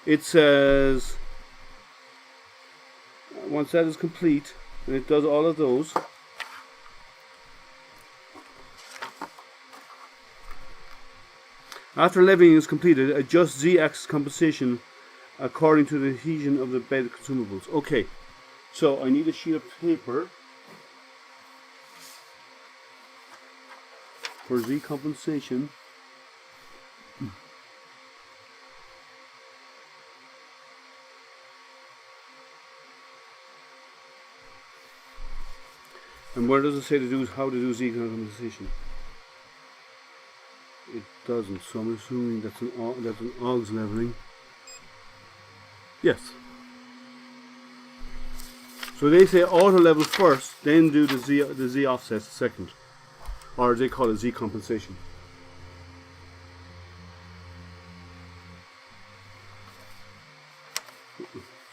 it says once that is complete, and it does all of those, after leveling is completed, adjust Z-axis compensation according to the adhesion of the bed consumables. Okay, so I need a sheet of paper for Z compensation. And where does it say how to do Z compensation? It doesn't, so I'm assuming that's an Aux Leveling. Yes. So they say auto level first, then do the Z offsets second, or they call it Z compensation.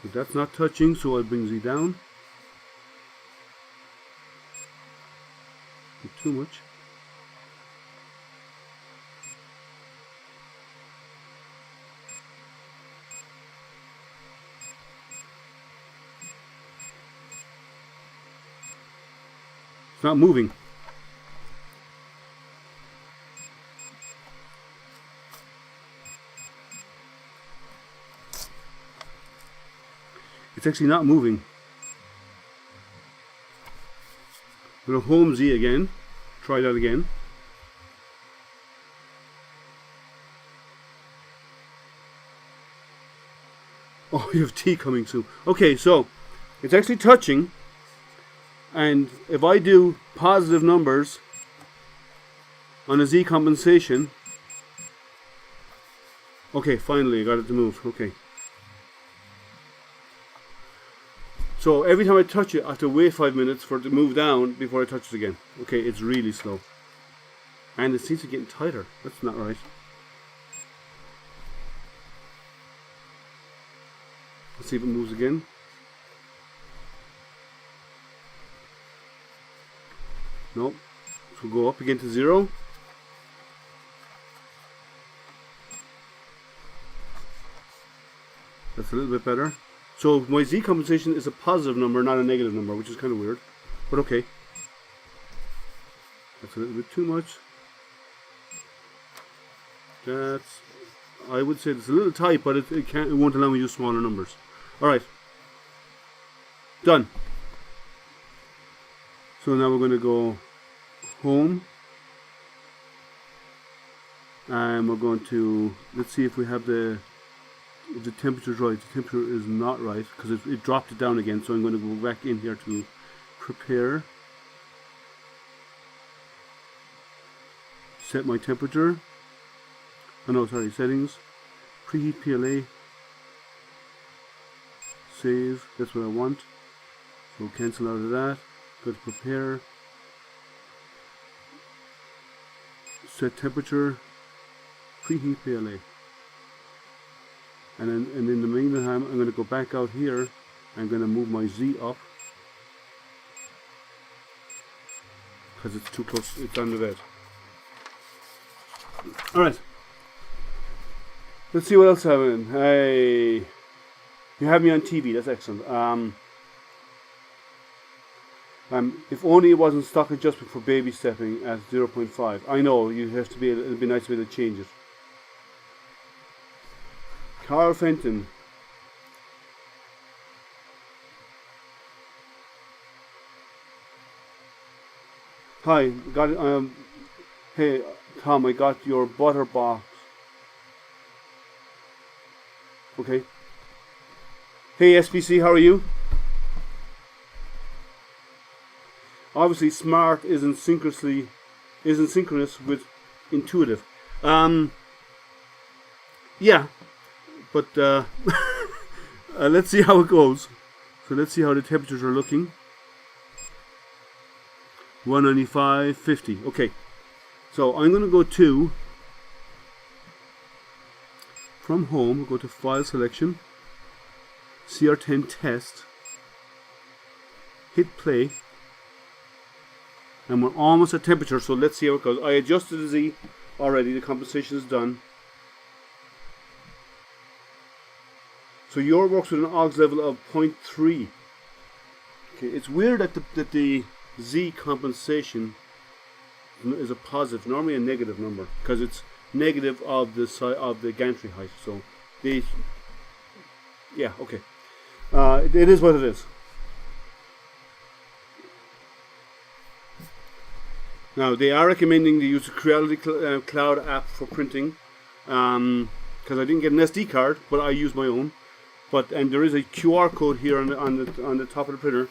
So that's not touching, so I'll bring Z down. Not too much. It's not moving. It's actually not moving. I'm going to home Z again. Try that again. Oh, you have T coming soon. Okay, so it's actually touching. And if I do positive numbers on a Z compensation, okay, finally I got it to move. Okay. So every time I touch it, I have to wait 5 minutes for it to move down before I touch it again. Okay, it's really slow. And it seems to be getting tighter. That's not right. Let's see if it moves again. Nope. So go up again to 0. That's a little bit better. So my Z compensation is a positive number, not a negative number, which is kind of weird. But okay. That's a little bit too much. That's, I would say it's a little tight, but it won't allow me to use smaller numbers. Alright. Done. So now we're going to go home. And we're going to, let's see if we have the temperature's right. The temperature is not right because it dropped it down again. So I'm going to go back in here to prepare. Set my temperature. Oh no, sorry, settings. Preheat PLA. Save. That's what I want. So cancel out of that. Go to prepare. Set temperature. Preheat PLA. And in the meantime, I'm going to go back out here. I'm going to move my Z up because it's too close. It's on the bed. All right. Let's see what else happened. Hey, you have me on TV. That's excellent. If only it wasn't stock adjustment for baby stepping at 0.5. I know you have to be. It'd be nice to be able to change it. Carl Fenton. Hi, got it. Hey Tom, I got your butter box. Okay. Hey SPC, how are you? Obviously, SMART isn't synchronous with intuitive. Yeah. But let's see how it goes. So let's see how the temperatures are looking. 195, 50. Okay. So I'm going to go to, from home, go to File Selection, CR10 Test, hit play, and we're almost at temperature. So let's see how it goes. I adjusted the Z already. The compensation is done. So your works with an aux level of 0.3. Okay, it's weird that the Z compensation is a positive, normally a negative number, because it's negative of the gantry height. So yeah, okay. It is what it is. Now they are recommending the use of Creality Cloud app for printing, because I didn't get an SD card, but I use my own. And there is a QR code here on the top of the printer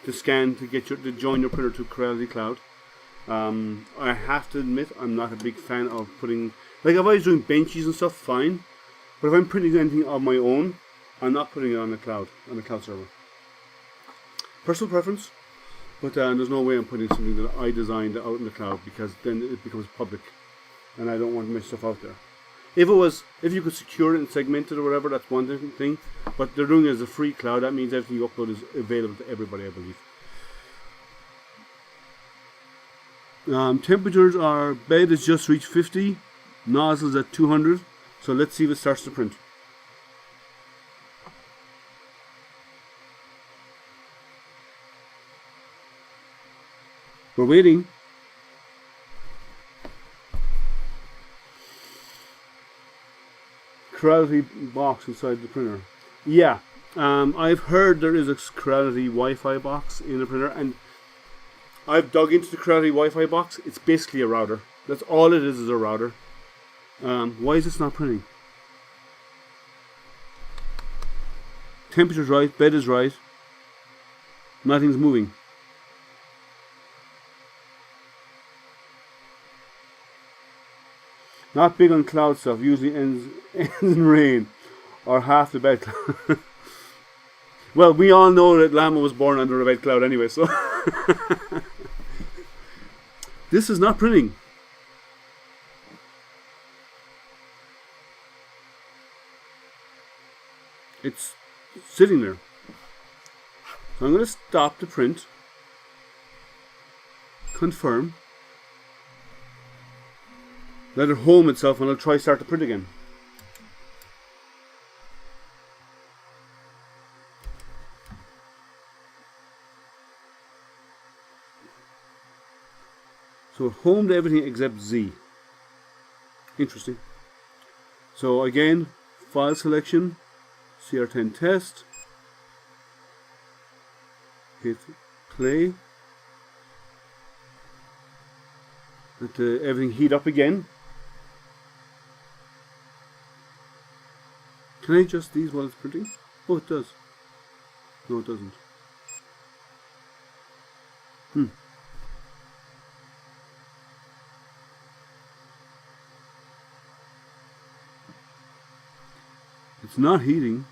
to scan to join your printer to Creality Cloud. I have to admit I'm not a big fan of putting Like if I was doing benches and stuff, fine. But if I'm printing anything of my own, I'm not putting it on the cloud server. Personal preference, but there's no way I'm putting something that I designed out in the cloud, because then it becomes public, and I don't want my stuff out there. If you could secure it and segment it or whatever, that's one different thing. But they're doing it as a free cloud. That means everything you upload is available to everybody, I believe. Temperatures are, bed has just reached 50, nozzles at 200. So let's see if it starts to print. We're waiting. Creality box inside the printer. Yeah, I've heard there is a Creality Wi-Fi box in the printer, and I've dug into the Creality Wi-Fi box. It's basically a router. That's all it is a router. Why is this not printing? Temperature's right, bed is right. Nothing's moving. Not big on cloud stuff. Usually ends in rain or half the bed cloud. Well, we all know that Llama was born under a bed cloud anyway, so this is not printing. It's sitting there. So I'm going to stop the print. Confirm. Let it home itself, and I'll try start the print again. So it homed everything except Z. Interesting. So again, file selection, CR10 test. Hit play. Let everything heat up again. Can I adjust these while it's printing? Oh, it does. No, it doesn't. It's not heating.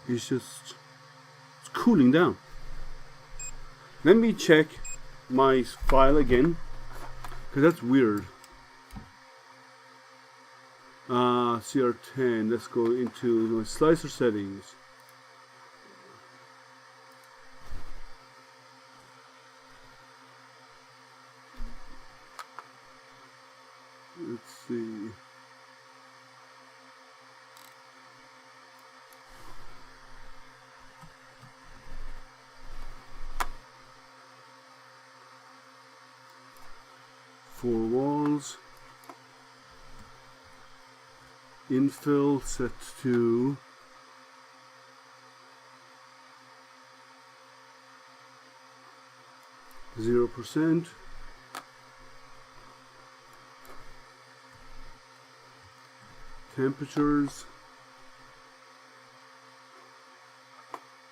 It's cooling down. Let me check my file again, because that's weird. CR10, let's go into my slicer settings. Let's see. Four walls. Infill set to 0%. Temperatures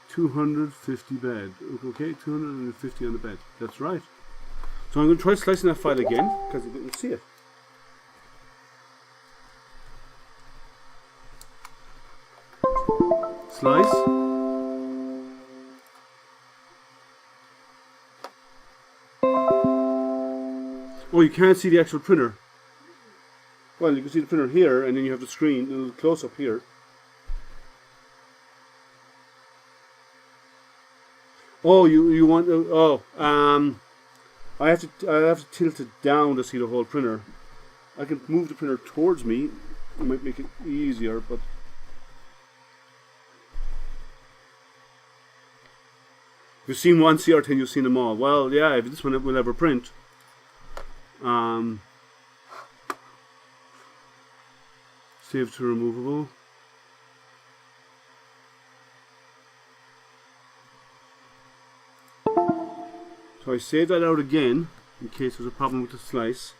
250 bed. Okay, 250 on the bed. That's right. So I'm going to try slicing that file again, because I didn't see it. Slice. Oh, you can't see the actual printer. Well, you can see the printer here, and then you have the screen, a little close up here. Oh, you want? I have to tilt it down to see the whole printer. I can move the printer towards me. It might make it easier, but. If you've seen one CR10, you've seen them all. Well, yeah, if this one will ever print. Save to removable. So I save that out again, in case there's a problem with the slice.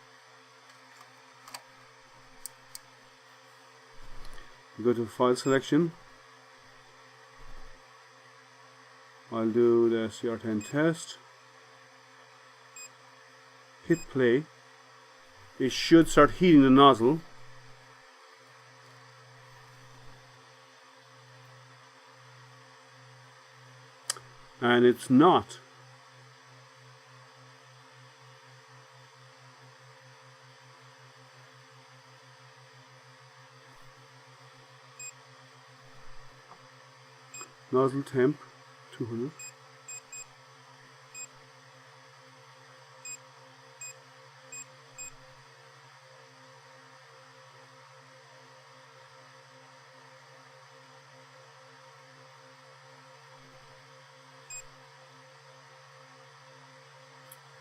You go to file selection. I'll do the CR10 test. Hit play. It should start heating the nozzle. and it's not. Nozzle temp 200.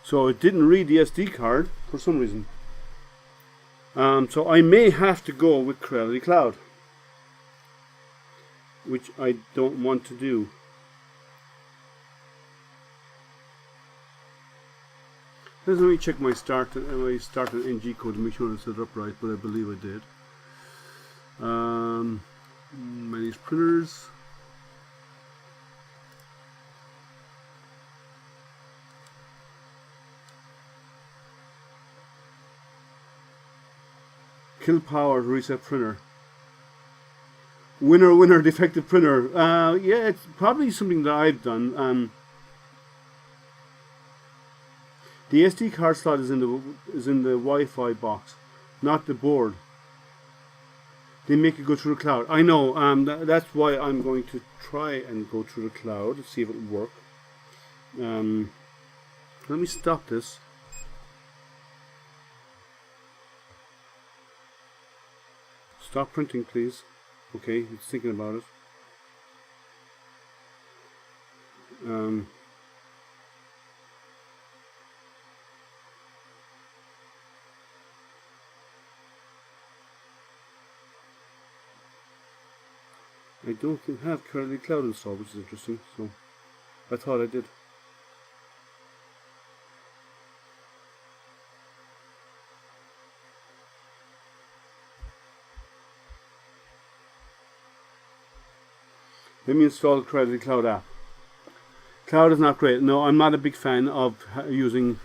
So it didn't read the SD card for some reason. So I may have to go with Creality Cloud, which I don't want to do. Let me check my start and NG code to make sure it's set up right, but I believe I did. Manage printers. Kill power to reset printer. Winner, defective printer. Yeah, it's probably something that I've done. The SD card slot is in the Wi-Fi box, not the board. They make it go through the cloud. I know. That's why I'm going to try and go through the cloud to see if it will work. Let me stop this. Stop printing, please. Okay, it's thinking about it. I don't have Creality Cloud installed, which is interesting. So I thought I did. Let me install the Creality Cloud app. Cloud is not great. No, I'm not a big fan of using...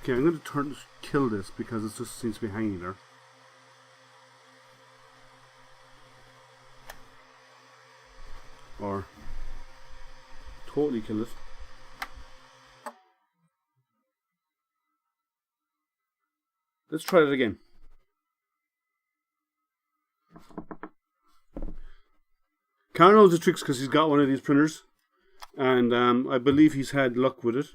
Okay, I'm going to kill this because it just seems to be hanging there. Or totally kill it. Let's try it again. Karen knows the tricks because he's got one of these printers, and I believe he's had luck with it.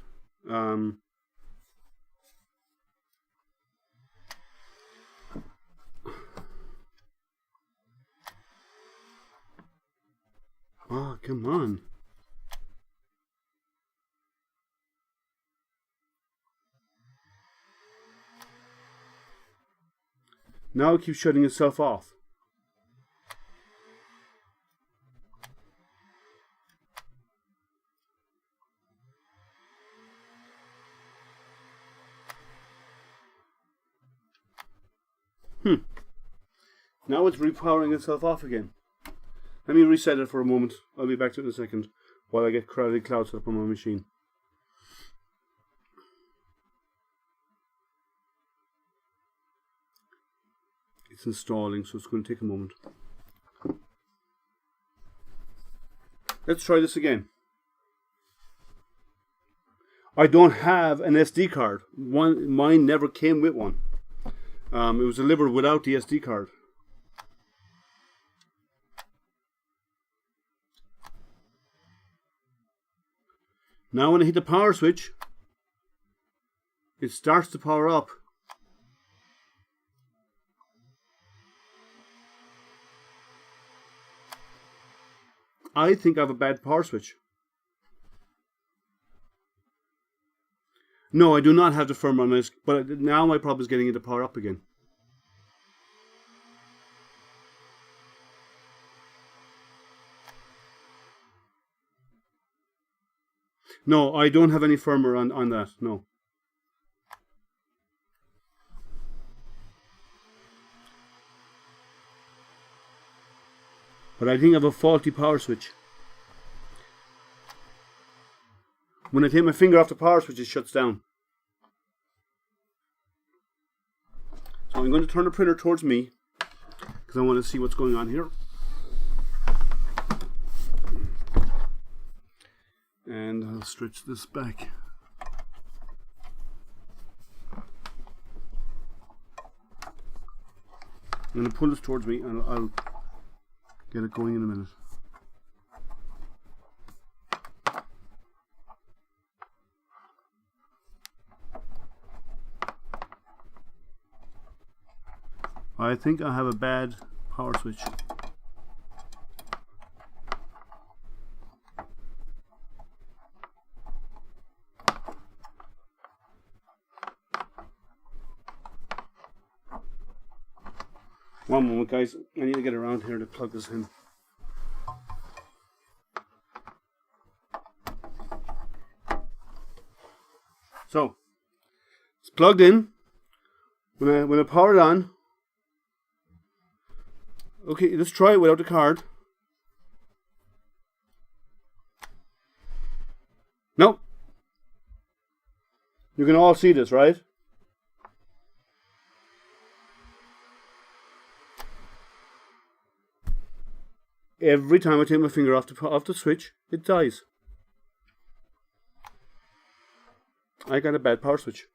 Oh, come on. Now it keeps shutting itself off. Now it's repowering itself off again. Let me reset it for a moment. I'll be back to it in a second while I get Creality Cloud set up on my machine. It's installing, so it's going to take a moment. Let's try this again. I don't have an SD card. Mine never came with one. It was delivered without the SD card. Now when I hit the power switch, it starts to power up. I think I have a bad power switch. No, I do not have the firmware on this, but now my problem is getting it to power up again. No, I don't have any firmware on that, no. But I think I have a faulty power switch. When I take my finger off the power switch, it shuts down. So I'm going to turn the printer towards me because I want to see what's going on here. And I'll stretch this back. I'm going to pull this towards me and I'll get it going in a minute. I think I have a bad power switch. One moment, guys. I need to get around here to plug this in. So, it's plugged in. When I power it on, okay, let's try it without the card. No. You can all see this, right? Every time I take my finger off the switch, it dies. I got a bad power switch.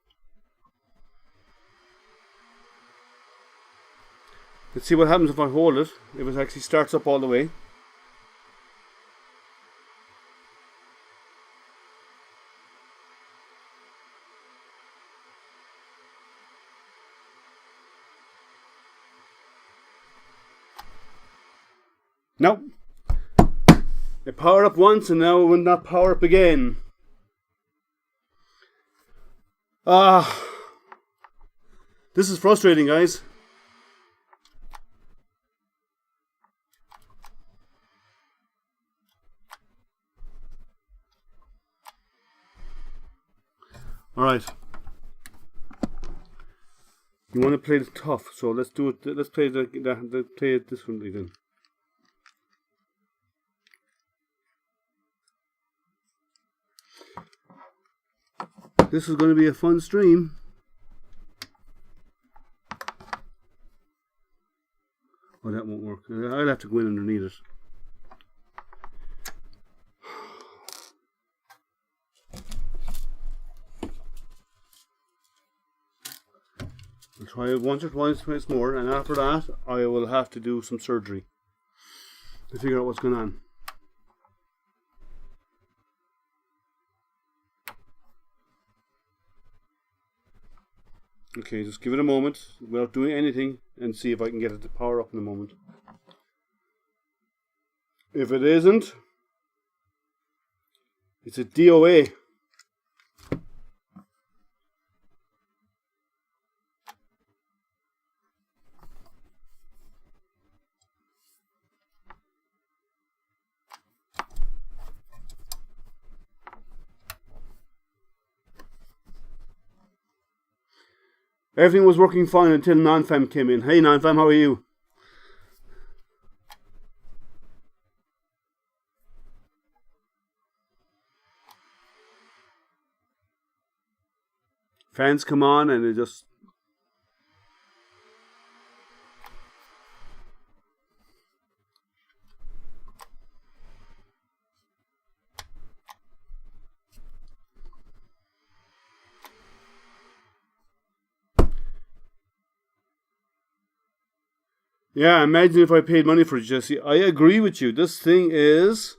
Let's see what happens if I hold it, if it actually starts up all the way. No. It powered up once and now it will not power up again. This is frustrating, guys. Alright. You want to play it tough, so let's do it. Let's play play it differently then. This is going to be a fun stream. Oh, that won't work. I'll have to go in underneath it. I'll try it once or twice more, and after that I will have to do some surgery to figure out what's going on. Okay, just give it a moment without doing anything and see if I can get it to power up in a moment. If it isn't, it's a DOA. Everything was working fine until Non-Fam came in. Hey Non-Fam, how are you? Fans come on and it just... Yeah, imagine if I paid money for it, Jesse. I agree with you. This thing is...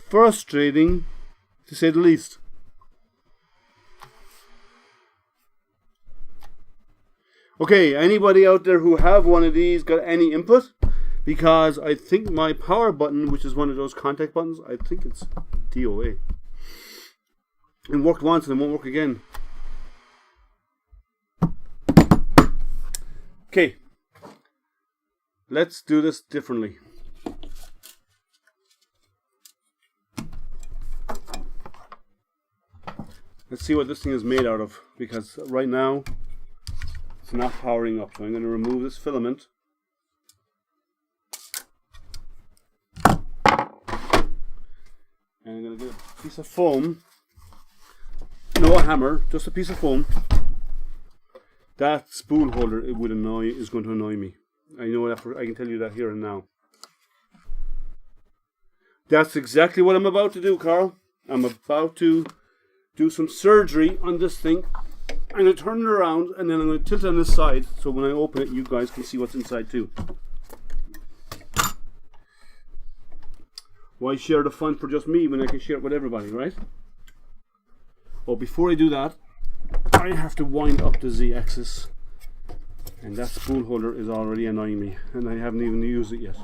frustrating, to say the least. Okay, anybody out there who have one of these got any input? Because I think my power button, which is one of those contact buttons, I think it's DOA. It worked once and it won't work again. Okay, let's do this differently. Let's see what this thing is made out of, because right now it's not powering up. So I'm going to remove this filament. And I'm going to get a piece of foam. No hammer, just a piece of foam. That spool holder is going to annoy me. I know that I can tell you that here and now. That's exactly what I'm about to do, Carl. I'm about to do some surgery on this thing. I'm going to turn it around and then I'm going to tilt it on this side so when I open it you guys can see what's inside too. Why share the fun for just me when I can share it with everybody, right? Well, before I do that, I have to wind up the Z-axis. And that spool holder is already annoying me and I haven't even used it yet.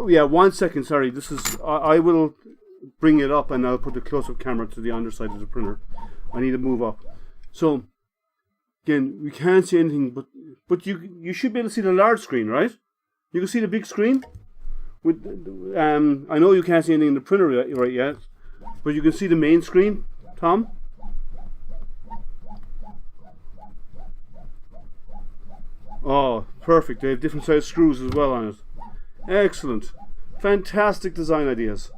Yeah, 1 second, sorry. This is I will bring it up and I'll put the close-up camera to the underside of the printer. I need to move up. So again, we can't see anything, but you should be able to see the large screen, right? You can see the big screen. With I know you can't see anything in the printer right yet, but you can see the main screen, Tom. Oh, perfect. They have different size screws as well on it. Excellent. Fantastic design ideas.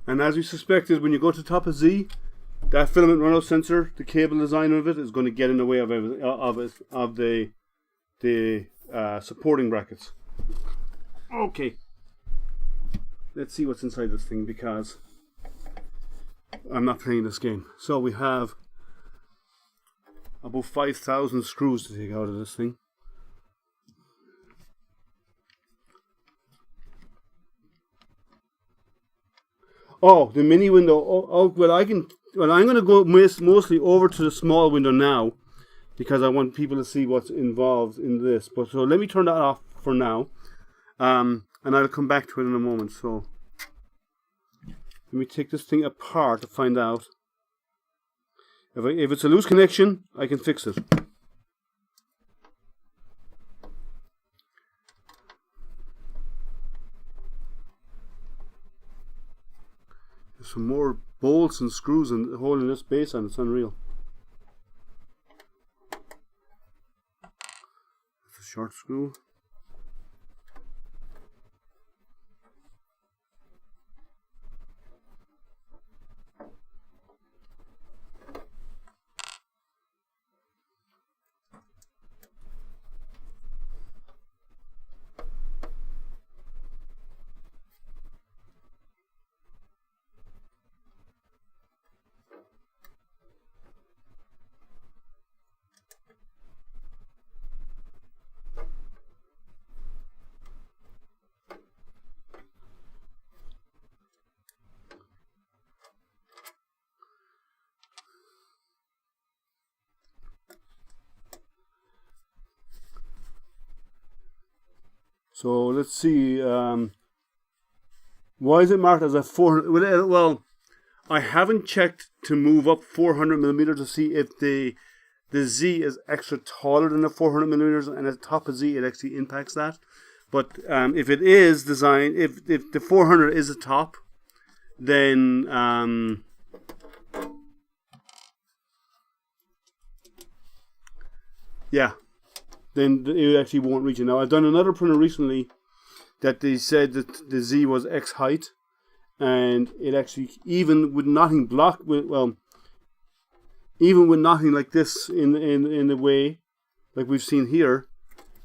And as we suspected, when you go to the top of Z, that filament runout sensor, the cable design of it, is going to get in the way of the supporting brackets. Okay, let's see what's inside this thing because I'm not playing this game. So we have about 5,000 screws to take out of this thing. Oh, the mini window. Well, I'm going to go mostly over to the small window now because I want people to see what's involved in this. But so let me turn that off for now, and I'll come back to it in a moment. So let me take this thing apart to find out if it's a loose connection. I can fix it. There's some more bolts and screws and holding this base on. It's unreal. That's a short screw. So let's see. Why is it marked as a 400? Well, I haven't checked to move up 400 millimeters to see if the Z is extra taller than the 400 millimeters, and at the top of Z it actually impacts that. But if it is designed, if the 400 is the top, then yeah. Then it actually won't reach it. Now, I've done another printer recently that they said that the Z was X height, and it actually, even with nothing blocked, even with nothing like this in the way, like we've seen here,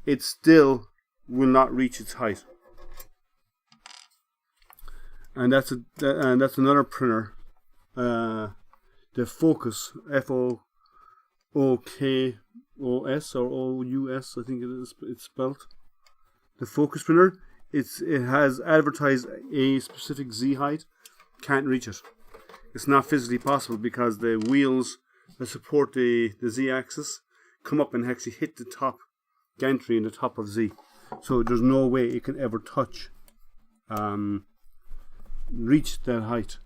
it still will not reach its height. And that's another printer, the Focus, F-O-O-K-O-S or O-U-S, I think it's spelled. The Focus printer, it has advertised a specific Z height, can't reach it. It's not physically possible because the wheels that support the Z axis come up and actually hit the top gantry in the top of Z. So there's no way it can ever touch, reach that height.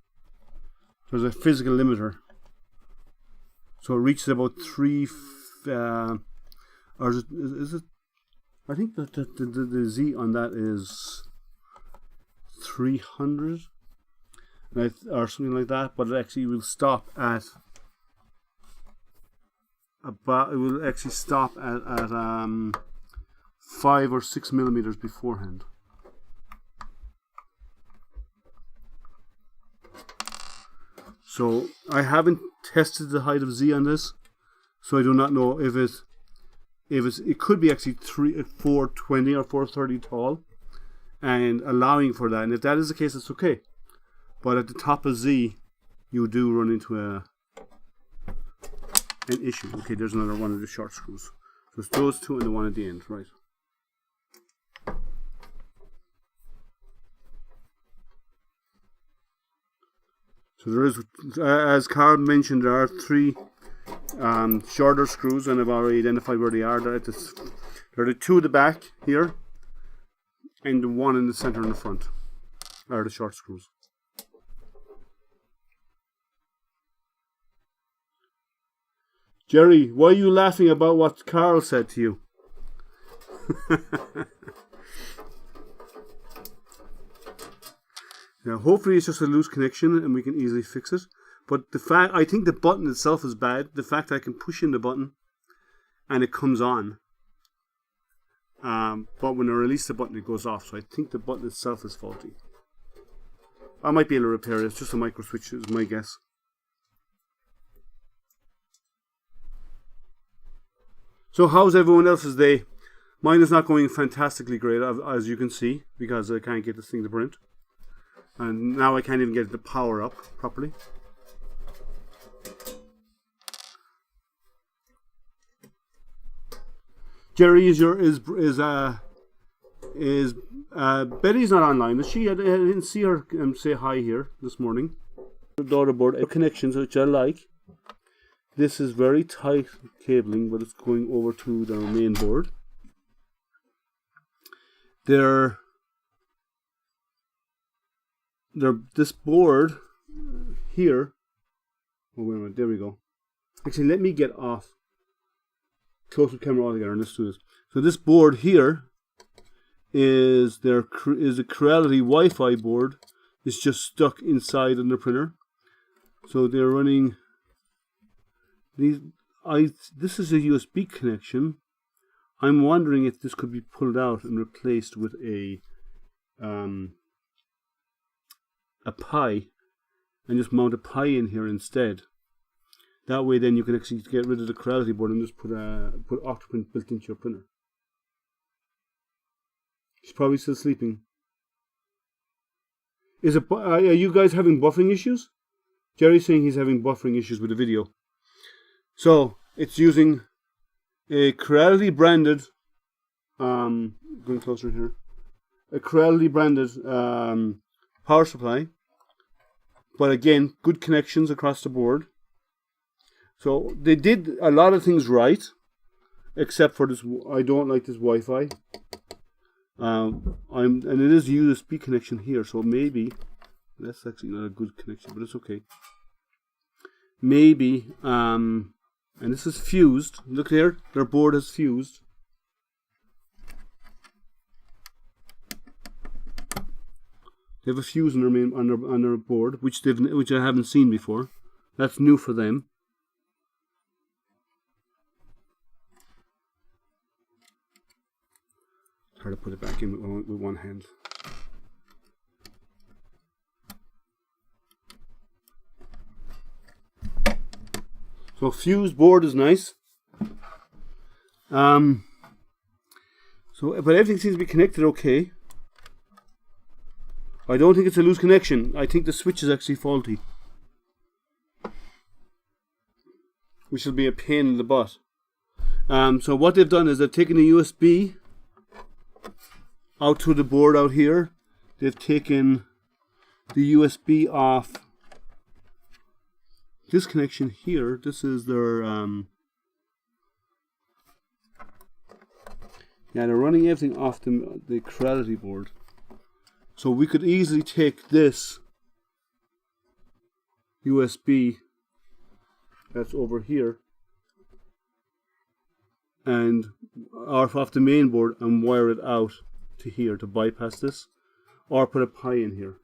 There's a physical limiter. So it reaches about 3, or is it? I think that the Z on that is 300, or something like that. But it actually will stop at about, it will actually stop at 5 or 6 millimeters beforehand. So I haven't tested the height of Z on this, so I do not know if it could be actually 420 or 430 tall, and allowing for that. And if that is the case, it's okay. But at the top of Z, you do run into an issue. Okay, there's another one of the short screws. So it's those two and the one at the end, right? So there is, as Carl mentioned, there are 3 shorter screws, and I've already identified where they are. There are the 2 at the back here, and the 1 in the center in the front are the short screws. Jerry, why are you laughing about what Carl said to you? Now, hopefully it's just a loose connection and we can easily fix it. But I think the button itself is bad. The fact that I can push in the button and it comes on. But when I release the button, it goes off. So I think the button itself is faulty. I might be able to repair it. It's just a micro switch, is my guess. So how's everyone else's day? Mine is not going fantastically great, as you can see, because I can't get this thing to print. And now I can't even get it to power up properly. Jerry, is Betty's not online? Is she? I didn't see her say hi here this morning. Daughter board connections, which I like. This is very tight cabling, but it's going over to the main board. This board here. Oh, wait a minute. There we go. Actually, let me get off. Close the camera altogether, and let's do this. So this board here is a Creality Wi-Fi board. It's just stuck inside in the printer. So they're running these. This is a USB connection. I'm wondering if this could be pulled out and replaced with a Pi, and just mount a Pi in here instead. That way, then you can actually get rid of the Creality board and just put Octoprint built into your printer. She's probably still sleeping. Are you guys having buffering issues? Jerry's saying he's having buffering issues with the video. So it's using a Creality branded, going closer here, a Creality branded power supply. But again, good connections across the board. So they did a lot of things right, except for this. I don't like this Wi-Fi. And it is a USB connection here, so maybe that's actually not a good connection, but it's okay. Maybe, and this is fused. Look there, their board is fused. They have a fuse on their board, which I haven't seen before. That's new for them. Hard to put it back in with one hand. So fused board is nice. But everything seems to be connected okay. I don't think it's a loose connection. I think the switch is actually faulty, which will be a pain in the butt. So what they've done is they've taken a USB out to the board out here. They've taken the USB off this connection here. This is their they're running everything off the Creality board. So we could easily take this USB that's over here and off the main board and wire it out to here to bypass this, or put a Pi in here.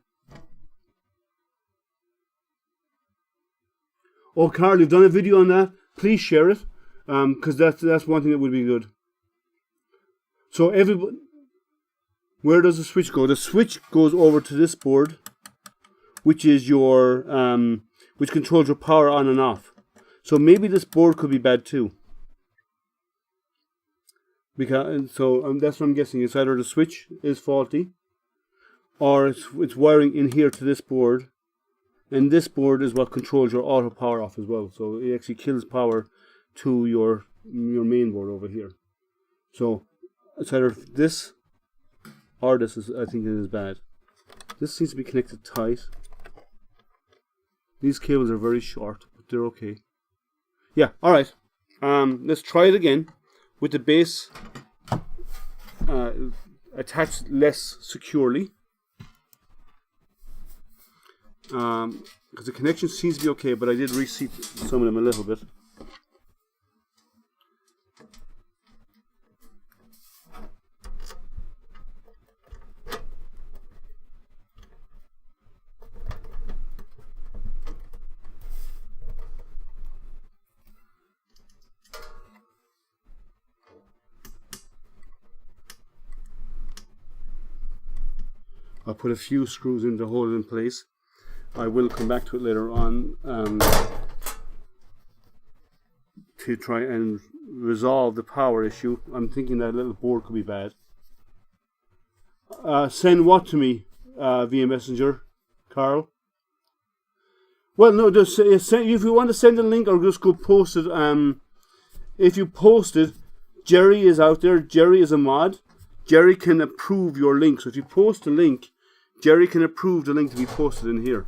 Oh, Carl, you've done a video on that. Please share it. because that's one thing that would be good. So where does the switch go? The switch goes over to this board, which is your which controls your power on and off. So maybe this board could be bad too. Because that's what I'm guessing. It's either the switch is faulty, or it's wiring in here to this board, and this board is what controls your auto power off as well. So it actually kills power to your main board over here. So it's either this or this is, I think it is bad. This seems to be connected tight. These cables are very short, but they're okay. Yeah, alright. Let's try it again with the base attached less securely. Because the connection seems to be okay, but I did reseat some of them a little bit. I'll put a few screws in to hold it in place. I will come back to it later on to try and resolve the power issue. I'm thinking that little board could be bad. Send what to me via Messenger, Carl? Well, no, just if you want to send a link or just go post it. If you post it, Jerry is out there. Jerry is a mod. Jerry can approve your link. So if you post a link, Jerry can approve the link to be posted in here.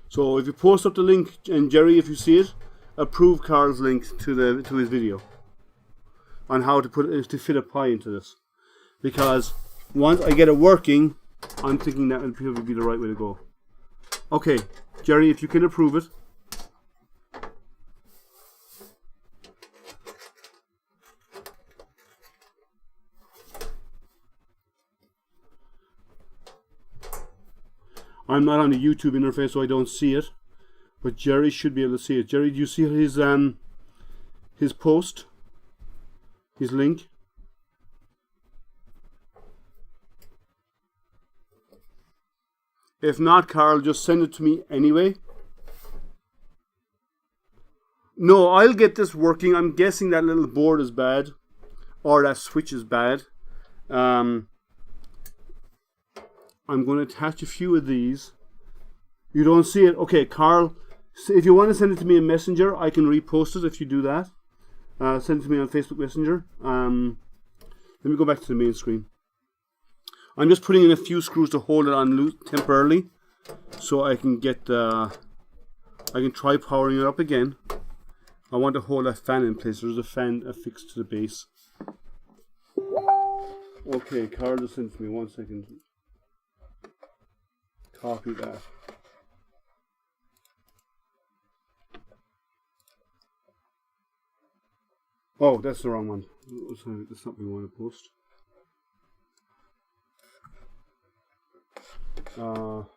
So if you post up the link, and Jerry, if you see it, approve Carl's link to his video on how to fit a pie into this. Because once I get it working, I'm thinking that would probably be the right way to go. Okay, Jerry, if you can approve it. I'm not on the YouTube interface, so I don't see it, but Jerry should be able to see it. Jerry, do you see his post, his link? If not, Carl, just send it to me anyway. No, I'll get this working. I'm guessing that little board is bad, or that switch is bad. I'm going to attach a few of these. You don't see it? Okay, Carl, if you want to send it to me in Messenger, I can repost it if you do that. Send it to me on Facebook Messenger. Let me go back to the main screen. I'm just putting in a few screws to hold it on loose temporarily, so I can get I can try powering it up again. I want to hold that fan in place. There's a fan affixed to the base. Okay, Carl, just send it to me 1 second. Copy that. Oh, that's the wrong one. Sorry, that's not what we want to post. Oh,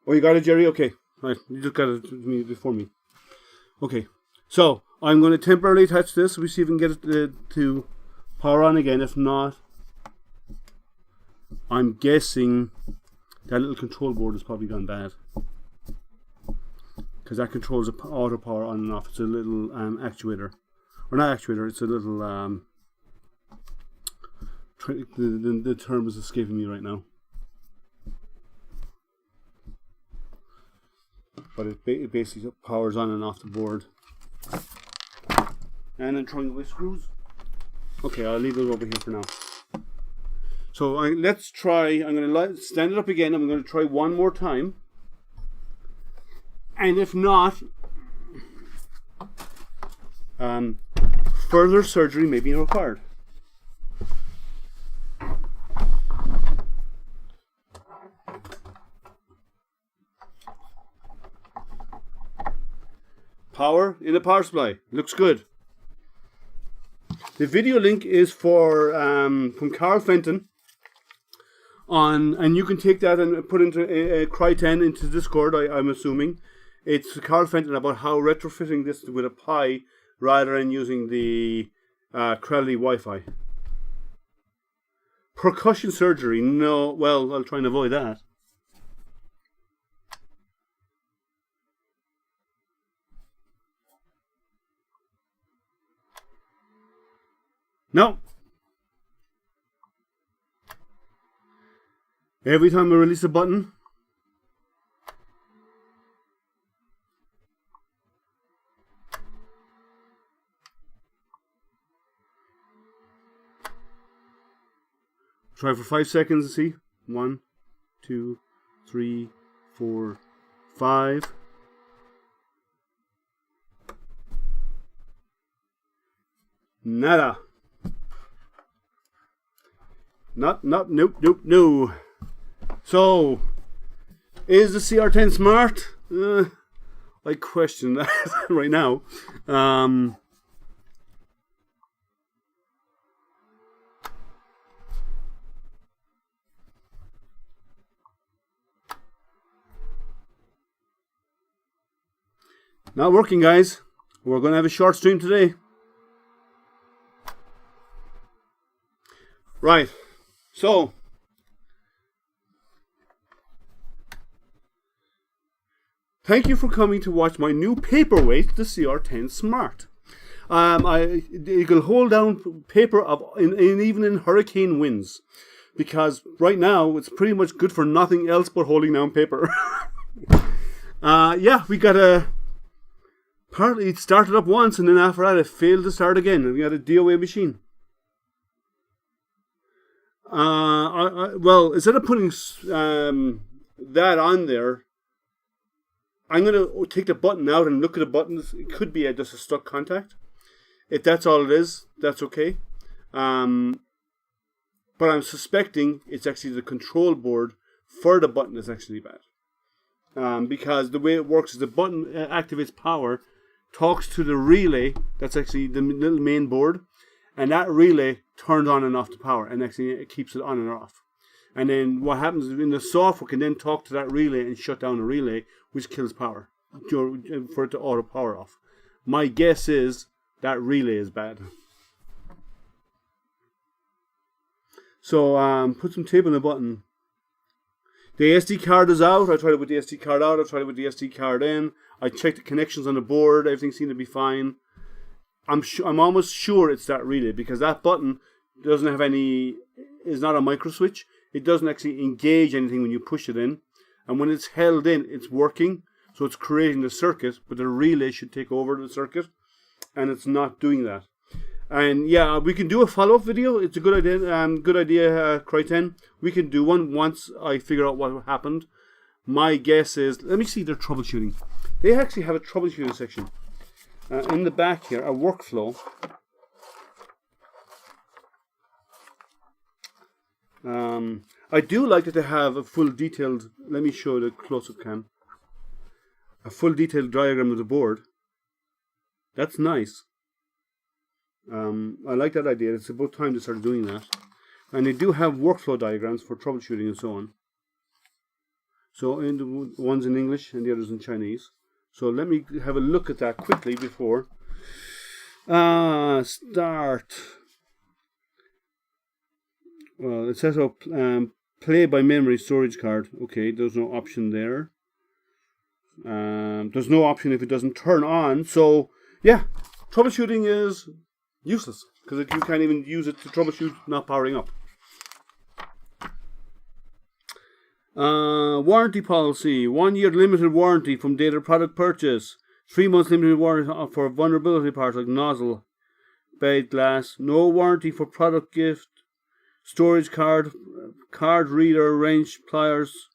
you got it, Jerry? Okay. Right, you just got it before me. Okay, so I'm going to temporarily attach this. We see if we can get it to power on again. If not, I'm guessing that little control board has probably gone bad, because that controls the auto power on and off. It's a little actuator, or not actuator. It's a little the term is escaping me right now. But it basically powers on and off the board. And then trying with screws. Okay, I'll leave it over here for now. So let's try. I'm going to stand it up again. I'm going to try one more time. And if not, further surgery may be required. power in the power supply. Looks good. The video link is for from Carl Fenton and you can take that and put into Cry10 into Discord. I'm assuming it's Carl Fenton about how retrofitting this with a Pi rather than using the Creality Wi-Fi. Percussion surgery? No. Well, I'll try and avoid that. No. Every time I release a button, try for 5 seconds and see. 1, 2, 3, 4, 5. Nada. Nope, no. So, is the CR10 smart? I question that right now. Not working, guys. We're going to have a short stream today. Right. So, thank you for coming to watch my new paperweight, the CR10 SMART. You can hold down paper even in hurricane winds, because right now it's pretty much good for nothing else but holding down paper. Yeah, we got apparently it started up once and then after that it failed to start again, and we had a DOA machine. Well, instead of putting that on there, I'm going to take the button out and look at the buttons. It could be just a stuck contact. If that's all it is, that's okay. But I'm suspecting it's actually the control board for the button is actually bad. Because the way it works is the button activates power, talks to the relay, that's actually the little main board, and that relay turns on and off the power, and actually it keeps it on and off. And then what happens is in the software can then talk to that relay and shut down the relay, which kills power for it to auto power off. My guess is that relay is bad. So put some tape on the button. The SD card is out. I tried it with the SD card out. I tried it with the SD card in. I checked the connections on the board. Everything seemed to be fine. I'm almost sure it's that relay, because that button doesn't have is not a micro switch. It doesn't actually engage anything when you push it in. And when it's held in, it's working. So it's creating the circuit, but the relay should take over the circuit. And it's not doing that. And yeah, we can do a follow-up video. It's a good idea, Cry10. We can do one once I figure out what happened. My guess is, let me see their troubleshooting. They actually have a troubleshooting section. In the back here, a workflow. I do like that they have a full detailed, let me show the close-up cam, a full detailed diagram of the board. That's nice. I like that idea. It's about time they started doing that. And they do have workflow diagrams for troubleshooting and so on. So one's in English and the other's in Chinese. So let me have a look at that quickly before. Start. Well, it says play by memory storage card. Okay, there's no option there. There's no option if it doesn't turn on. So yeah, troubleshooting is useless because you can't even use it to troubleshoot not powering up. Warranty policy: 1 year limited warranty from date of product purchase. 3 months limited warranty for vulnerability parts like nozzle, bed glass. No warranty for product gift, storage card, card reader, wrench, pliers.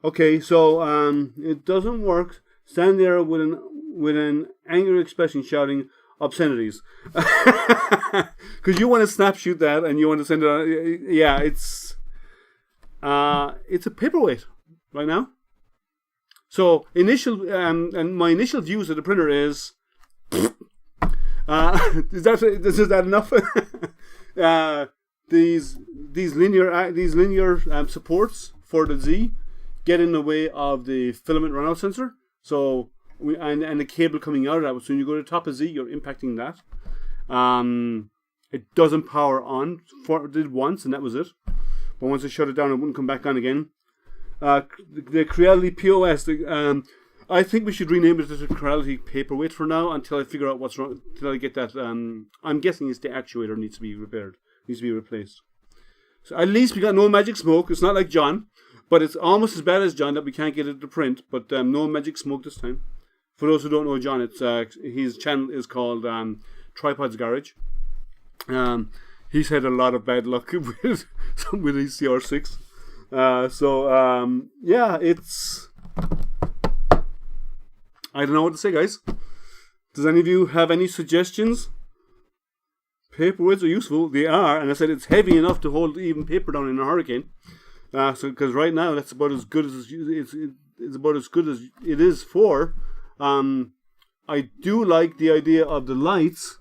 Okay, so it doesn't work. Stand there with an angry expression, shouting obscenities, because you want to snap shoot that and you want to send it on. Yeah, it's a paperweight right now. So and my initial views of the printer is, is that enough? These linear supports for the Z get in the way of the filament runout sensor. So and the cable coming out of that. So when you go to the top of Z, you're impacting that. It doesn't power on. It did once, and that was it. But once I shut it down, it wouldn't come back on again. The Creality POS. I think we should rename it to Creality Paperweight for now until I figure out what's wrong. Until I get that. I'm guessing it's the actuator needs to be repaired. Needs to be replaced. So at least we got no magic smoke. It's not like John, but it's almost as bad as John that we can't get it to print. But no magic smoke this time. For those who don't know John, it's his channel is called Tripod's Garage. He's had a lot of bad luck with his CR6. Yeah, it's... I don't know what to say, guys. Does any of you have any suggestions? Paperweights are useful. They are, and I said it's heavy enough to hold even paper down in a hurricane. Because right now that's about as good as it's about as good as it is for. I do like the idea of the lights.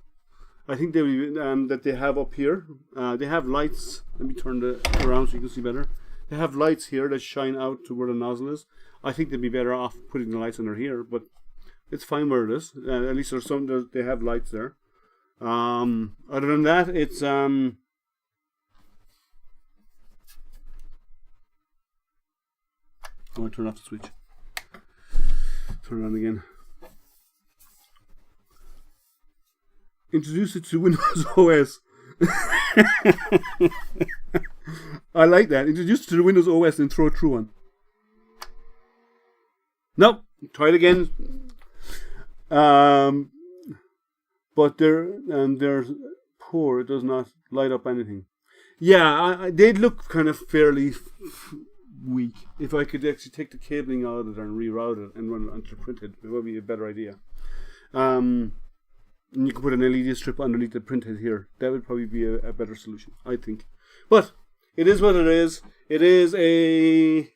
I think they that they have up here. They have lights. Let me turn it around so you can see better. They have lights here that shine out to where the nozzle is. I think they'd be better off putting the lights under here, but it's fine where it is. At least there's some. They have lights there. Other than that, it's I want to turn off the switch. Turn it on again. Introduce it to Windows OS. I like that. Introduce it to the Windows OS and throw a true one. Nope. Try it again. But they're poor. It does not light up anything. Yeah, they'd look kind of fairly weak. If I could actually take the cabling out of it and reroute it and run it onto the printhead, it would be a better idea. And you can put an LED strip underneath the printhead here. That would probably be a better solution, I think. But it is what it is. It is a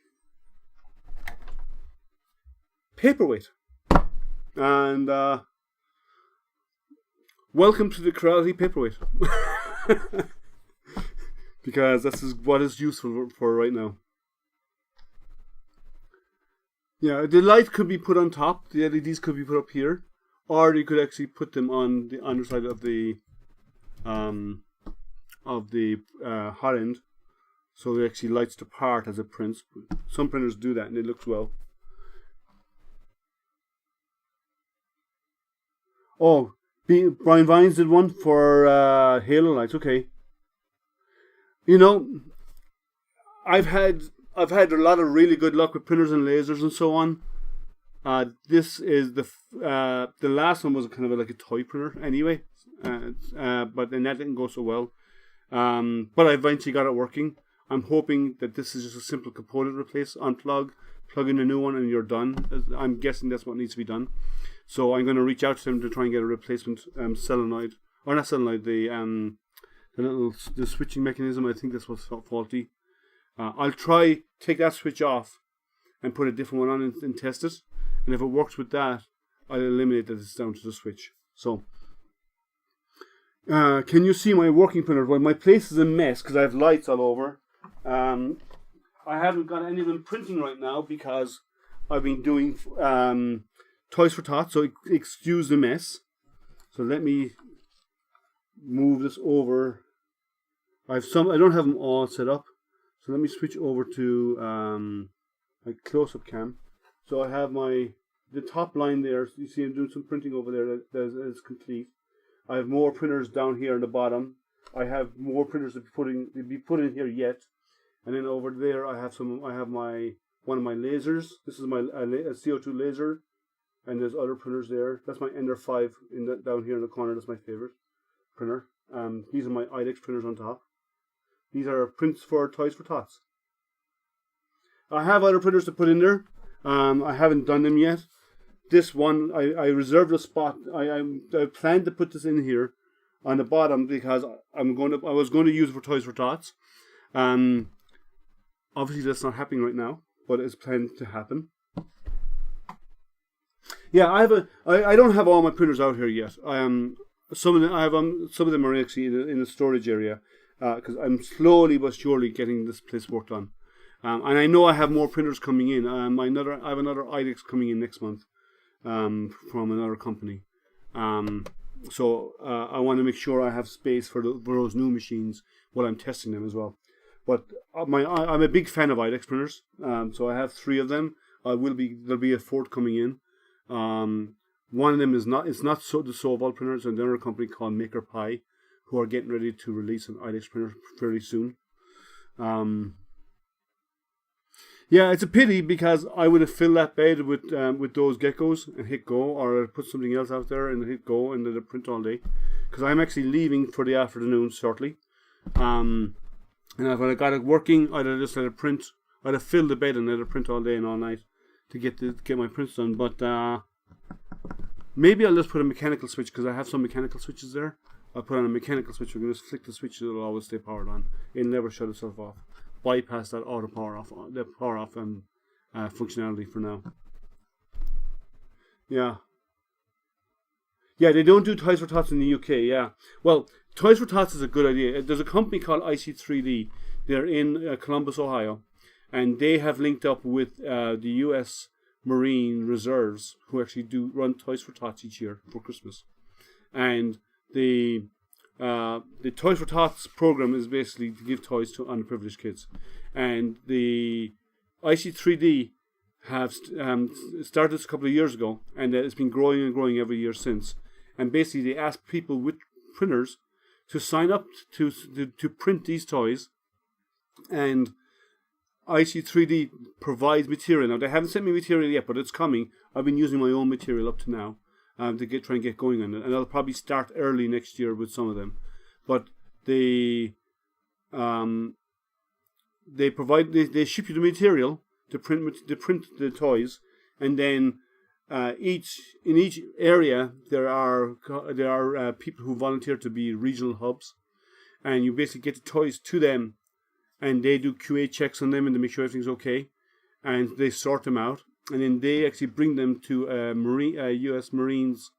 paperweight. And welcome to the Creality Paperweight. Because this is what is useful for right now. Yeah, the light could be put on top. The LEDs could be put up here. Or you could actually put them on the underside of the hot end, so it actually lights the part as it prints. Some printers do that, and it looks well. Oh, Brian Vines did one for halo lights. Okay. You know, I've had a lot of really good luck with printers and lasers and so on. This is the last one was kind of like a toy printer anyway, but then that didn't go so well. But I eventually got it working. I'm hoping that this is just a simple component replace, unplug, plug in a new one, and you're done. I'm guessing that's what needs to be done. So I'm going to reach out to them to try and get a replacement solenoid, or not solenoid, the switching mechanism. I think this was faulty. I'll try take that switch off and put a different one on and test it. And if it works with that, I'll eliminate that it's down to the switch. So, can you see my working printer? Well, my place is a mess because I have lights all over. I haven't got any of them printing right now because I've been doing Toys for Tots, so excuse the mess. So let me move this over. I don't have them all set up. So let me switch over to my close-up cam. So I have the top line there. So you see I'm doing some printing over there that is complete. I have more printers down here on the bottom. I have more printers to be put in here yet. And then over there I have one of my lasers. This is my CO2 laser. And there's other printers there. That's my Ender 5 down here in the corner. That's my favorite printer. These are my IDEX printers on top. These are prints for Toys for Tots. I have other printers to put in there. I haven't done them yet. This one, I reserved a spot. I planned to put this in here on the bottom because I was going to use it for Toys for Tots. Obviously that's not happening right now, but it's planned to happen. Yeah, I don't have all my printers out here yet. Some of them some of them are actually in the storage area because I'm slowly but surely getting this place worked on. And I know I have more printers coming in. I have another IDEX coming in next month from another company. So I want to make sure I have space for those new machines while I'm testing them as well. But I'm a big fan of IDEX printers. So I have 3 of them. There'll be a 4th coming in. One of them is not. It's not so the Soval printers, and another company called MakerPie, who are getting ready to release an IDEX printer fairly soon. Yeah, it's a pity because I would have filled that bed with those geckos and hit go, or I'd put something else out there and hit go and let it print all day. Because I'm actually leaving for the afternoon shortly. And if I got it working, I'd have just let it print. I'd have filled the bed and let it print all day and all night to get my prints done. But maybe I'll just put a mechanical switch because I have some mechanical switches there. I'll put on a mechanical switch. I'm going to just flick the switch. It'll always stay powered on. It'll never shut itself off. Bypass that auto power off, the power off functionality for now. Yeah, they don't do Toys for Tots in the UK. Yeah, well, Toys for Tots is a good idea. There's a company called IC3D. They're in Columbus, Ohio, and they have linked up with the US Marine Reserves, who actually do run Toys for Tots each year for Christmas, and the Toys for Tots program is basically to give toys to underprivileged kids, and the IC3D have started this a couple of years ago, and it's been growing and growing every year since. And basically, they ask people with printers to sign up to print these toys, and IC3D provides material. Now they haven't sent me material yet, but it's coming. I've been using my own material up to now. To try and get going on it, and I'll probably start early next year with some of them. But they ship you the material to print the toys, and then in each area there are people who volunteer to be regional hubs, and you basically get the toys to them, and they do QA checks on them and they make sure everything's okay, and they sort them out. And then they actually bring them to a U.S. Marines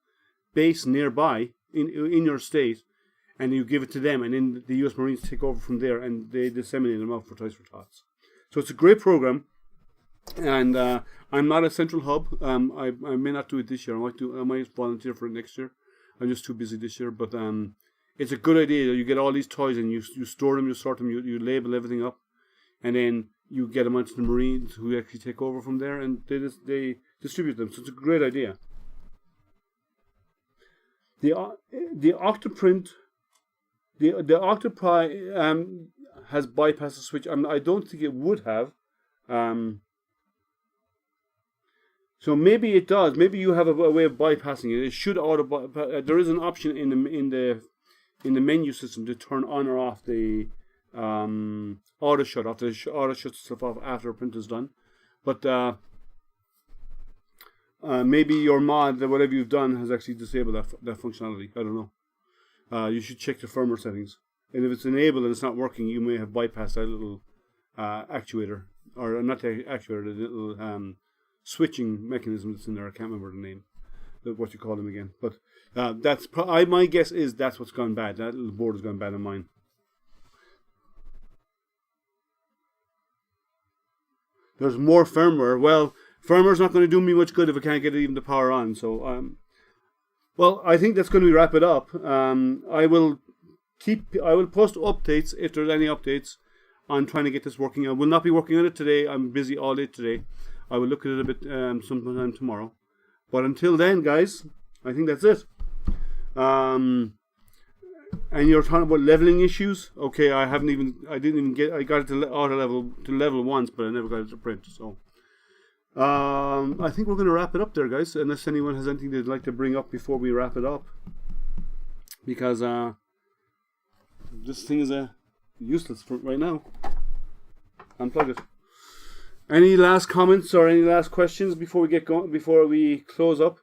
base nearby in your state, and you give it to them, and then the U.S. Marines take over from there, and they disseminate them out for Toys for Tots. So it's a great program, and I'm not a central hub. I may not do it this year. I might volunteer for it next year. I'm just too busy this year, but it's a good idea. You get all these toys, and you store them, you sort them, you label everything up, and then you get them onto the Marines, who actually take over from there, and they distribute them. So it's a great idea. The Octoprint, the Octopi has bypassed the switch. I don't think it would have. So maybe it does. Maybe you have a way of bypassing it. It should there is an option in the menu system to turn on or off the auto shut off. The auto shuts itself off after a print is done. But maybe your mod, whatever you've done, has actually disabled that functionality. I don't know. You should check the firmware settings. And if it's enabled and it's not working, you may have bypassed that little actuator. Or not the actuator, the little switching mechanism that's in there. I can't remember the name. What you call them again. But my guess is that's what's gone bad. That little board has gone bad on mine. There's more firmware. Well, firmware's not going to do me much good if I can't get even the power on. So, well, I think that's going to wrap it up. I will post updates if there's any updates on trying to get this working. I will not be working on it today. I'm busy all day today. I will look at it a bit sometime tomorrow. But until then, guys, I think that's it. And you're talking about leveling issues. Okay, I got it to auto level once, but I never got it to print. So, I think we're going to wrap it up there, guys. Unless anyone has anything they'd like to bring up before we wrap it up, because this thing is useless for right now. Unplug it. Any last comments or any last questions before we get going? Before we close up?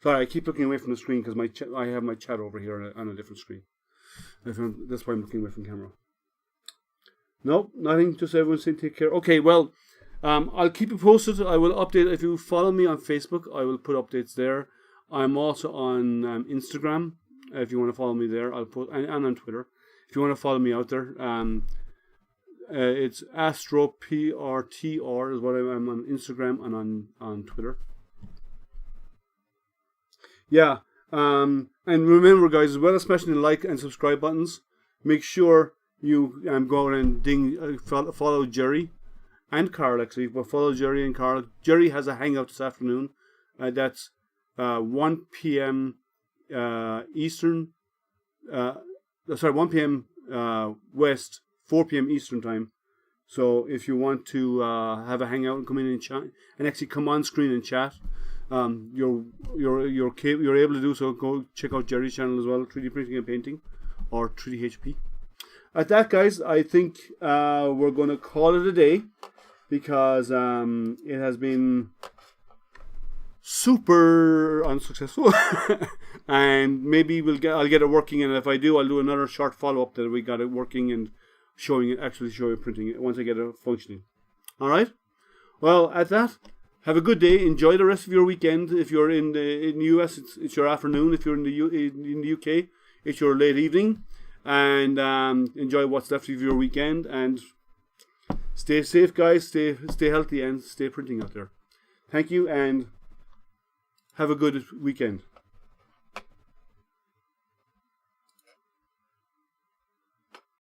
Sorry, I keep looking away from the screen because I have my chat over here on a different screen. That's why I'm looking away from camera. Nope, nothing. Just everyone saying take care. Okay, well, I'll keep you posted. I will update. If you follow me on Facebook, I will put updates there. I'm also on Instagram. If you want to follow me there, I'll put, and on Twitter. If you want to follow me out there, it's AstroPRTR is what I'm on Instagram and on Twitter. Yeah. And remember, guys, as well as smashing the like and subscribe buttons, make sure you go and follow Jerry and Carl, actually. But follow Jerry and Carl. Jerry has a hangout this afternoon. That's 1 p.m. Eastern. 1 p.m. West, 4 p.m. Eastern time. So if you want to have a hangout and come in and chat, and actually come on screen and chat, you're able to do so. Go check out Jerry's channel as well, 3D printing and painting, or 3D HP. At that, guys, I think we're going to call it a day, because it has been super unsuccessful. And maybe I'll get it working, and if I do, I'll do another short follow-up that we got it working and showing printing it once I get it functioning. All right. Well, at that, have a good day. Enjoy the rest of your weekend. If you're in the US, it's your afternoon. If you're in the UK, it's your late evening. And enjoy what's left of your weekend. And stay safe, guys. Stay healthy, and stay printing out there. Thank you, and have a good weekend.